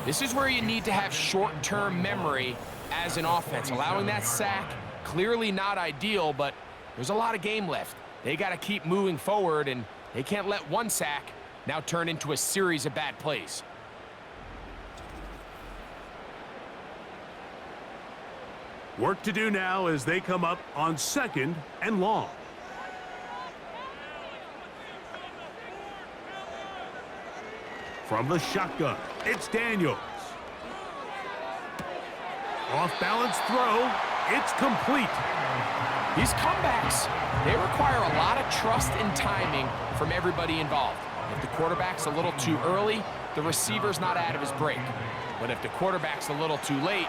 This is where you need to have short-term memory as an offense. Allowing that sack, clearly not ideal, but there's a lot of game left. They got to keep moving forward, and they can't let one sack now turn into a series of bad plays. Work to do now as they come up on 2nd and long. From the shotgun, it's Daniels. Off-balance throw, it's complete. These comebacks, they require a lot of trust and timing from everybody involved. If the quarterback's a little too early, the receiver's not out of his break. But if the quarterback's a little too late,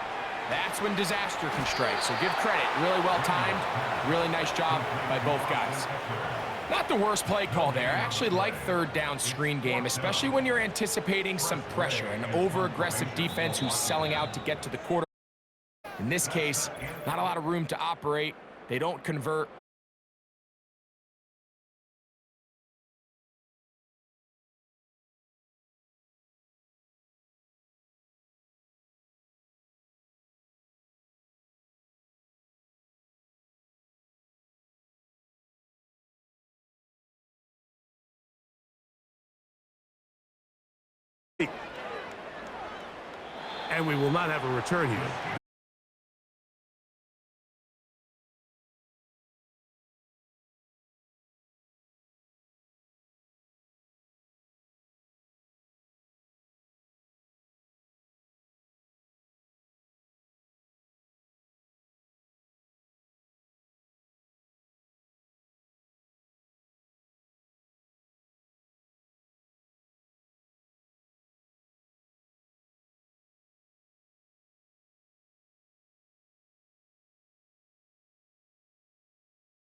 that's when disaster can strike. So give credit, really well timed, really nice job by both guys. Not the worst play call there. I actually like 3rd down screen game, especially when you're anticipating some pressure, an over-aggressive defense who's selling out to get to the quarterback. In this case, not a lot of room to operate. They don't convert. And we will not have a return here.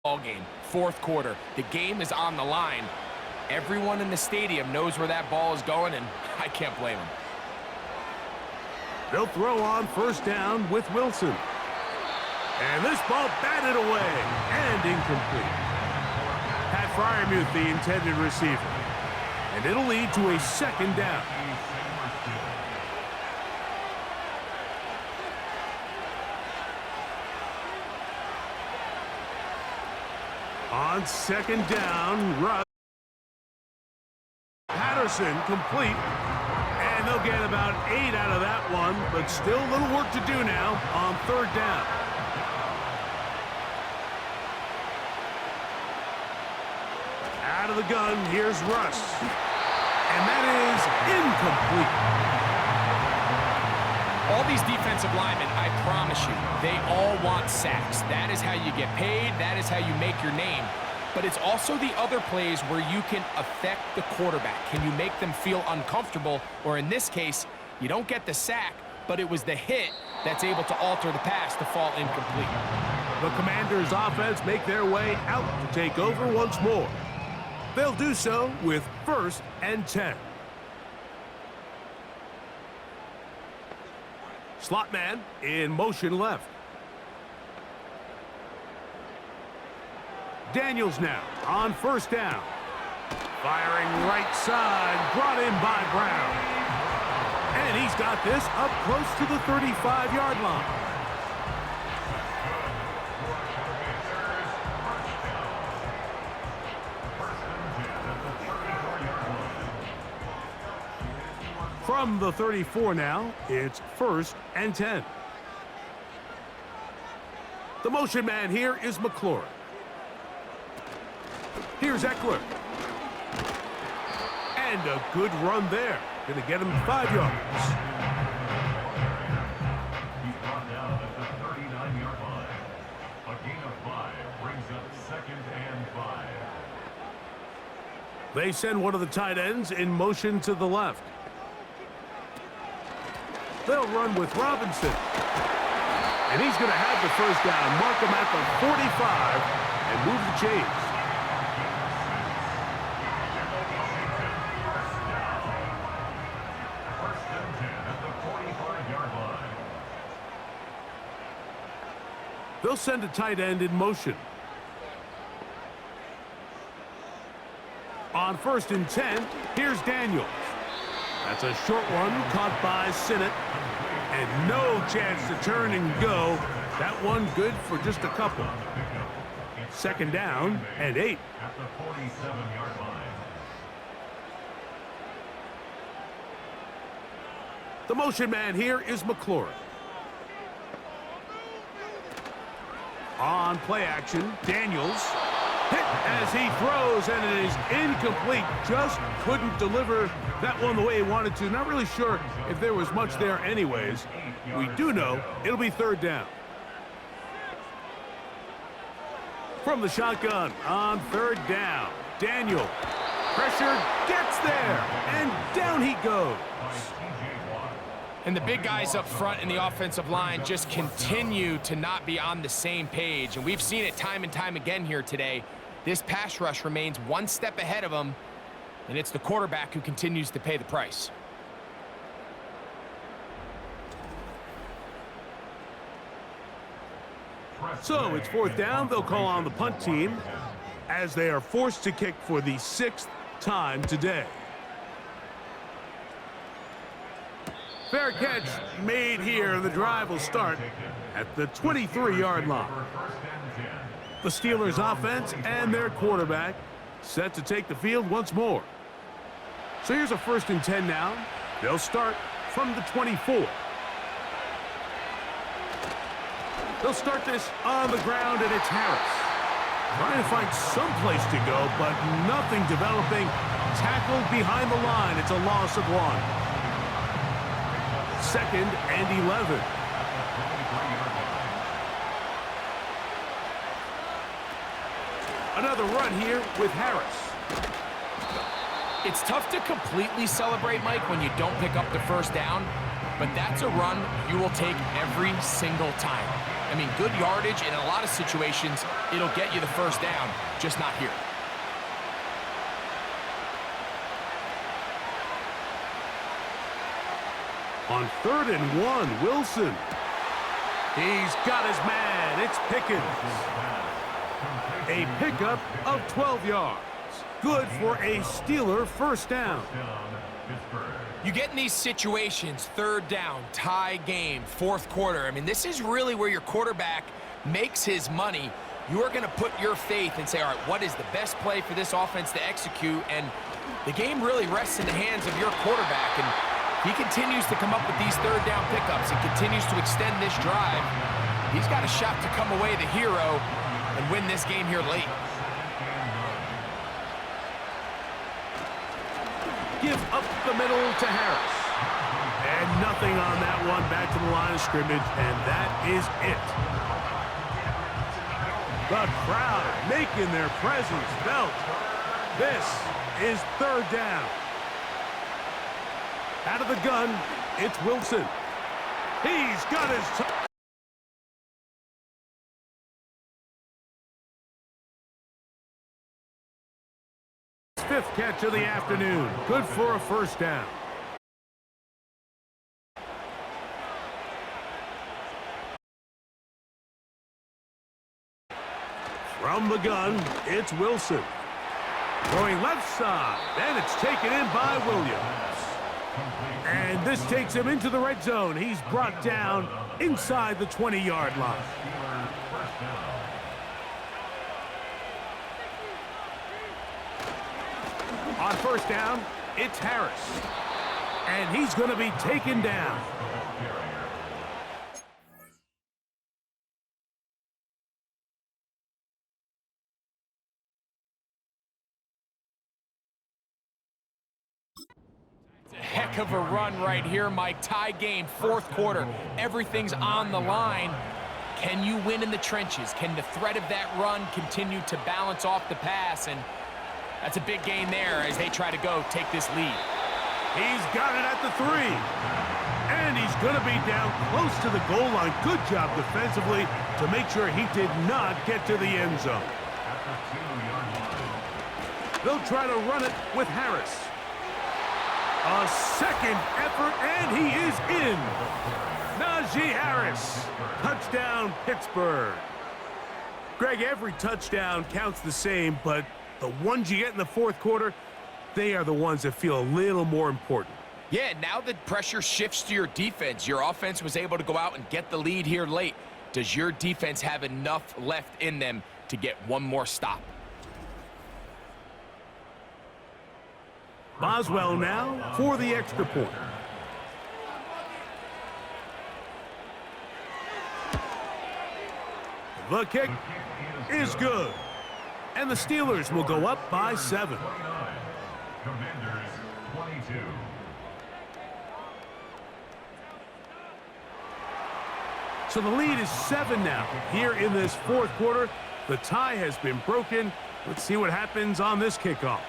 ball game. Fourth quarter. The game is on the line. Everyone in the stadium knows where that ball is going, and I can't blame them. They'll throw on first down with Wilson. And this ball batted away and incomplete. Pat Fryermuth, the intended receiver. And it'll lead to a second down. On second down, Russ. Patterson complete. And they'll get about 8 out of that one, but still a little work to do now on third down. Out of the gun, here's Russ. And that is incomplete. All these defensive linemen, I promise you, they all want sacks. That is how you get paid. That is how you make your name. But it's also the other plays where you can affect the quarterback. Can you make them feel uncomfortable? Or in this case, you don't get the sack, but it was the hit that's able to alter the pass to fall incomplete. The Commanders' offense make their way out to take over once more. They'll do so with 1st and 10. Slot man in motion left. Daniels now on first down. Firing right side, brought in by Brown. And he's got this up close to the 35-yard line. From the 34 now, it's 1st and 10. The motion man here is McLaurin. Here's Eckler. And a good run there. Gonna get him 5 yards. He's brought down at the 39-yard line. A gain of 5 brings up 2nd and 5. They send one of the tight ends in motion to the left. They'll run with Robinson. And he's going to have the first down, mark him at the 45, and move the chains. First and 10 at the 45-yard line. They'll send a tight end in motion. On 1st and 10, here's Daniels. That's a short one caught by Sinnott. And no chance to turn and go. That one good for just a couple. Second down and 8. At the 47-yard line. The motion man here is McLaurin. On play action, Daniels hit as he throws, and it is incomplete. Just couldn't deliver that one the way he wanted to. Not really sure if there was much there anyways. We do know it'll be third down. From the shotgun on third down, Daniel. Pressure gets there, and down he goes. And the big guys up front in the offensive line just continue to not be on the same page. And we've seen it time and time again here today. This pass rush remains one step ahead of them, and it's the quarterback who continues to pay the price. So it's fourth down. They'll call on the punt team as they are forced to kick for the 6th time today. Fair catch made here. The drive will start at the 23-yard line. The Steelers offense and their quarterback set to take the field once more. So here's a 1st and 10 now. They'll start from the 24. They'll start this on the ground, and it's Harris. Trying to find some place to go, but nothing developing. Tackled behind the line. It's a loss of 1. 2nd and 11. Another run here with Harris. It's tough to completely celebrate, Mike, when you don't pick up the first down, but that's a run you will take every single time. I mean, good yardage in a lot of situations. It'll get you the first down, just not here. On 3rd and 1, Wilson. He's got his man. It's Pickens. A pickup of 12 yards. Good for a Steeler first down. You get in these situations, 3rd down, tie game, 4th quarter. I mean, this is really where your quarterback makes his money. You are going to put your faith and say, all right, what is the best play for this offense to execute? And the game really rests in the hands of your quarterback. And he continues to come up with these 3rd down pickups and continues to extend this drive. He's got a shot to come away the hero and win this game here late. Give up the middle to Harris. And nothing on that one. Back to the line of scrimmage, and that is it. The crowd making their presence felt. This is 3rd down. Out of the gun, it's Wilson. He's got his... 5th catch of the afternoon. Good for a first down. From the gun, it's Wilson. Going left side, and it's taken in by Williams. And this takes him into the red zone. He's brought down inside the 20-yard line. On first down, it's Harris. And he's going to be taken down. It's a heck of a run right here, Mike. Tie game, 4th quarter. Everything's on the line. Can you win in the trenches? Can the threat of that run continue to balance off the pass? And that's a big gain there as they try to go take this lead. He's got it at the 3. And he's going to be down close to the goal line. Good job defensively to make sure he did not get to the end zone. They'll try to run it with Harris. A second effort, and he is in. Najee Harris. Touchdown, Pittsburgh. Greg, every touchdown counts the same, but the ones you get in the 4th quarter, they are the ones that feel a little more important. Yeah, now the pressure shifts to your defense. Your offense was able to go out and get the lead here late. Does your defense have enough left in them to get one more stop? Boswell now for the extra point. The kick is good. And the Steelers will go up by 7. Commanders 22. So the lead is 7 now. Here in this 4th quarter, the tie has been broken. Let's see what happens on this kickoff.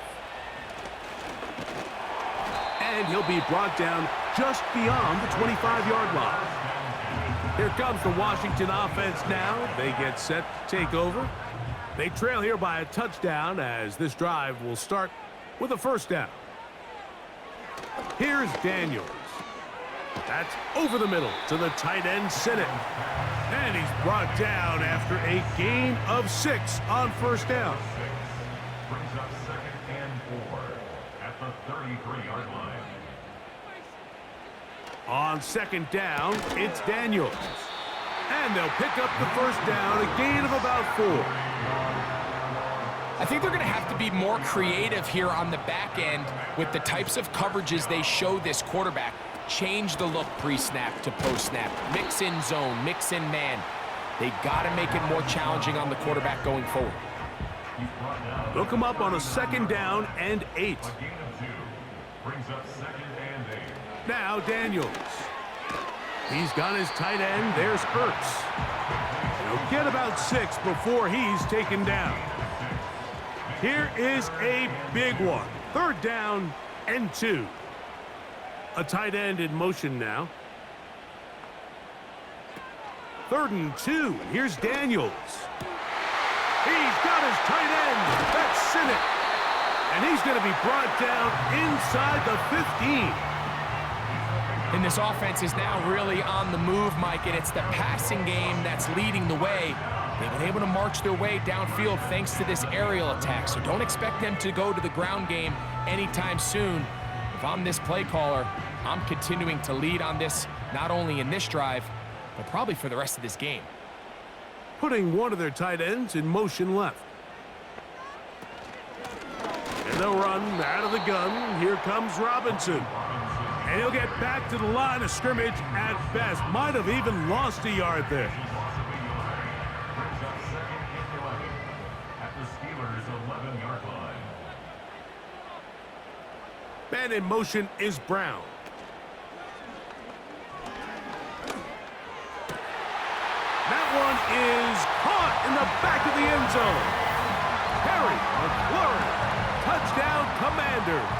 And he'll be brought down just beyond the 25-yard line. Here comes the Washington offense now. They get set to take over. They trail here by a touchdown as this drive will start with a first down. Here's Daniels. That's over the middle to the tight end, Sinnott. And he's brought down after a gain of 6 on first down. Brings up 2nd and 4 at the 33-yard line. On 2nd down, it's Daniels. And they'll pick up the first down, a gain of about 4. I think they're going to have to be more creative here on the back end with the types of coverages they show this quarterback. Change the look pre-snap to post-snap. Mix in zone, mix in man. They got to make it more challenging on the quarterback going forward. They'll come up on a 2nd down and 8. A gain of 2 brings up 2nd and 8. Now Daniels. He's got his tight end. There's Ertz. He'll get about 6 before he's taken down. Here is a big one. 3rd down and 2. A tight end in motion now. 3rd and 2. Here's Daniels. He's got his tight end. That's Sinnott. And he's going to be brought down inside the 15. And this offense is now really on the move, Mike, and it's the passing game that's leading the way. They've been able to march their way downfield thanks to this aerial attack, so don't expect them to go to the ground game anytime soon. If I'm this play caller, I'm continuing to lead on this, not only in this drive, but probably for the rest of this game. Putting one of their tight ends in motion left. And they'll run out of the gun. Here comes Robinson. And he'll get back to the line of scrimmage at best. Might have even lost a yard there. At the Steelers' 11-yard line. Man in motion is Brown. That one is caught in the back of the end zone. Harry McLaurin, touchdown Commanders.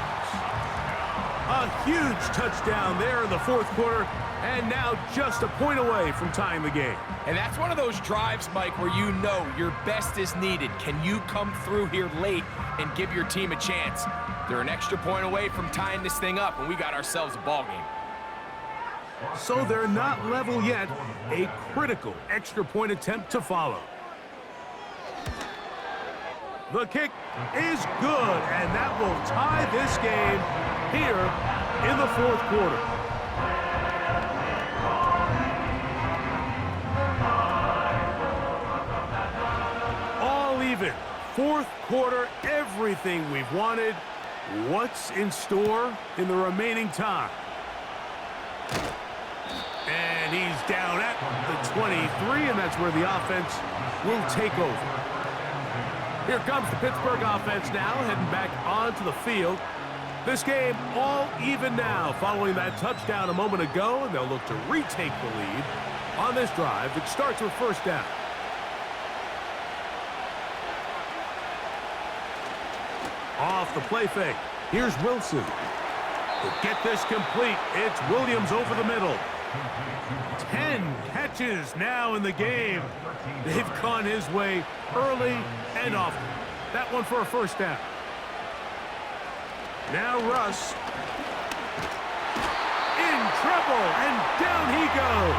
A huge touchdown there in the 4th quarter, and now just a point away from tying the game. And that's one of those drives, Mike, where you know your best is needed. Can you come through here late and give your team a chance? They're an extra point away from tying this thing up, and we got ourselves a ball game. So they're not level yet. A critical extra point attempt to follow. The kick is good, and that will tie this game here in the 4th quarter. All even. 4th quarter, everything we've wanted. What's in store in the remaining time? And he's down at the 23, and that's where the offense will take over. Here comes the Pittsburgh offense now, heading back onto the field. This game all even now following that touchdown a moment ago, and they'll look to retake the lead on this drive that starts with 1st down. Off the play fake. Here's Wilson. To get this complete, it's Williams over the middle. 10 catches now in the game. They've gone his way early and often. That one for a 1st down. Now Russ. In trouble, and down he goes.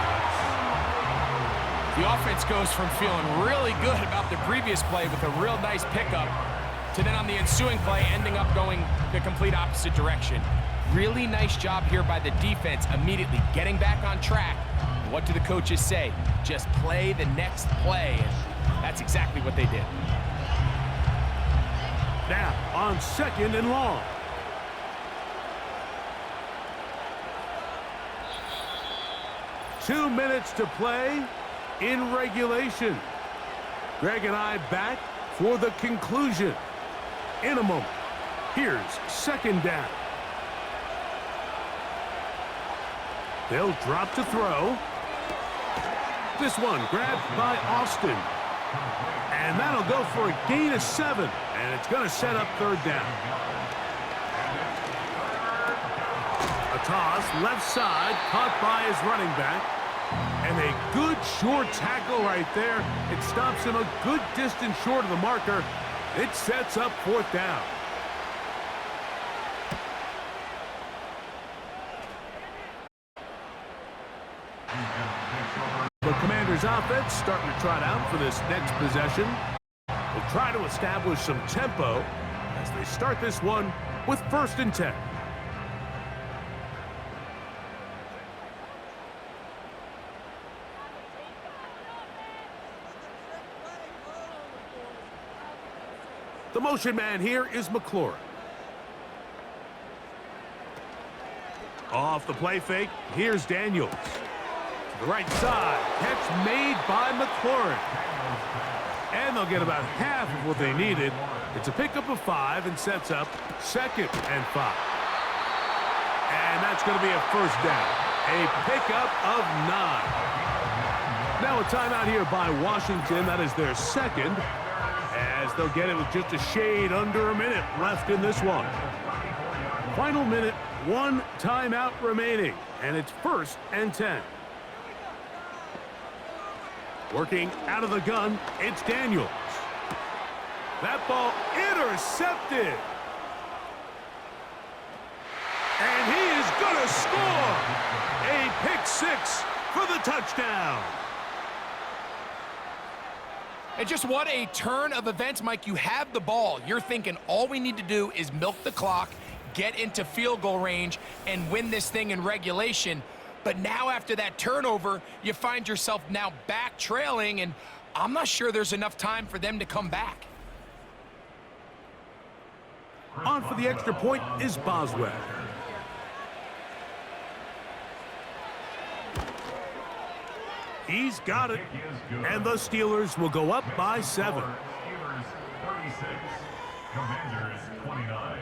The offense goes from feeling really good about the previous play with a real nice pickup to then on the ensuing play ending up going the complete opposite direction. Really nice job here by the defense immediately getting back on track. What do the coaches say? Just play the next play. And that's exactly what they did. Now on 2nd and long. Two minutes to play in regulation. Greg and I back for the conclusion in a moment. Here's 2nd down. They'll drop to throw. This one grabbed by Austin. And that'll go for a gain of 7. And it's going to set up 3rd down. A toss, left side, caught by his running back. And a good short tackle right there. It stops him a good distance short of the marker. It sets up 4th down. The Commanders' offense starting to trot out for this next possession. Will try to establish some tempo as they start this one with 1st and 10. The motion man here is McLaurin. Off the play fake, here's Daniels. To the right side, catch made by McLaurin. And they'll get about half of what they needed. It's a pickup of 5 and sets up 2nd and 5. And that's going to be a 1st down. A pickup of 9. Now a timeout here by Washington. That is their 2nd. As they'll get it with just a shade under a minute left in this one. Final minute, 1 timeout remaining. And it's 1st and 10. Working out of the gun, it's Daniels. That ball intercepted. And he is going to score. A pick six for the touchdown. And just what a turn of events, Mike. You have the ball. You're thinking all we need to do is milk the clock, get into field goal range, and win this thing in regulation. But now after that turnover, you find yourself now back trailing, and I'm not sure there's enough time for them to come back. On for the extra point is Boswell. He's got it. And the Steelers will go up by 7. Steelers 36, Commanders 29.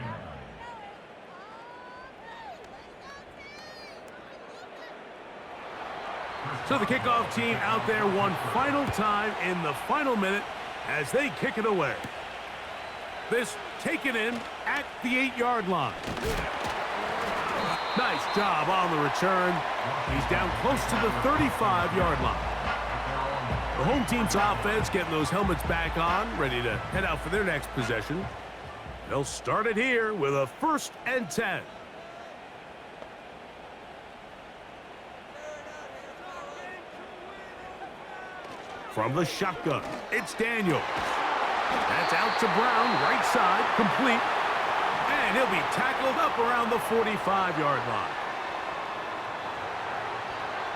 So the kickoff team out there one final time in the final minute as they kick it away. This taken in at the 8-yard line. Nice job on the return. He's down close to the 35-yard line. The home team's offense getting those helmets back on, ready to head out for their next possession. They'll start it here with a 1st and 10. From the shotgun, it's Daniels. That's out to Brown, right side, complete. And he'll be tackled up around the 45-yard line.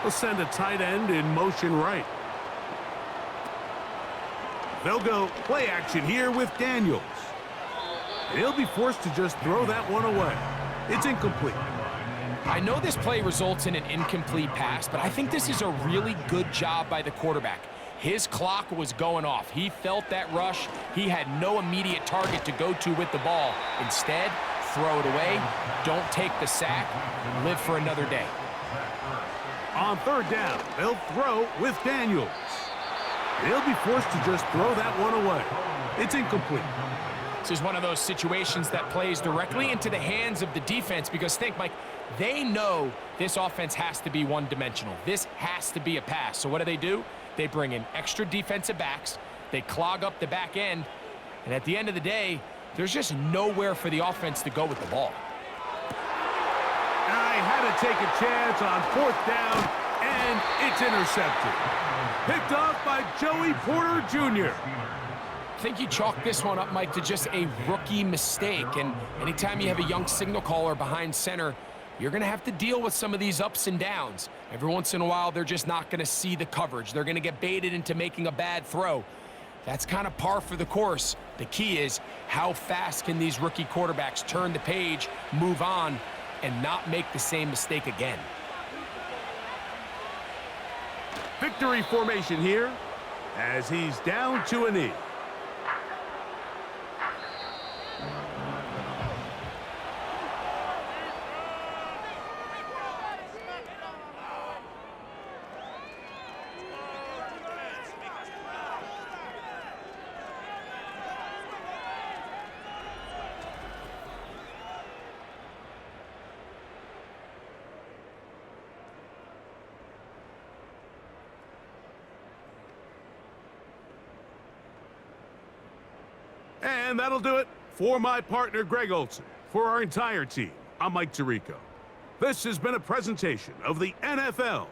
They'll send a tight end in motion right. They'll go play action here with Daniels. And he'll be forced to just throw that one away. It's incomplete. I know this play results in an incomplete pass, but I think this is a really good job by the quarterback. His clock was going off. He felt that rush. He had no immediate target to go to with the ball. Instead, throw it away. Don't take the sack. Live for another day. On 3rd down, they'll throw with Daniels. They'll be forced to just throw that one away. It's incomplete. This is one of those situations that plays directly into the hands of the defense because think, Mike, they know this offense has to be one-dimensional. This has to be a pass. So what do? They bring in extra defensive backs. They clog up the back end. And at the end of the day, there's just nowhere for the offense to go with the ball. I had to take a chance on 4th down, and it's intercepted. Picked off by Joey Porter Jr. I think you chalk this one up, Mike, to just a rookie mistake. And anytime you have a young signal caller behind center, you're going to have to deal with some of these ups and downs. Every once in a while, they're just not going to see the coverage. They're going to get baited into making a bad throw. That's kind of par for the course. The key is how fast can these rookie quarterbacks turn the page, move on, and not make the same mistake again. Victory formation here as he's down to a knee. And that'll do it for my partner, Greg Olson. For our entire team, I'm Mike Tirico. This has been a presentation of the NFL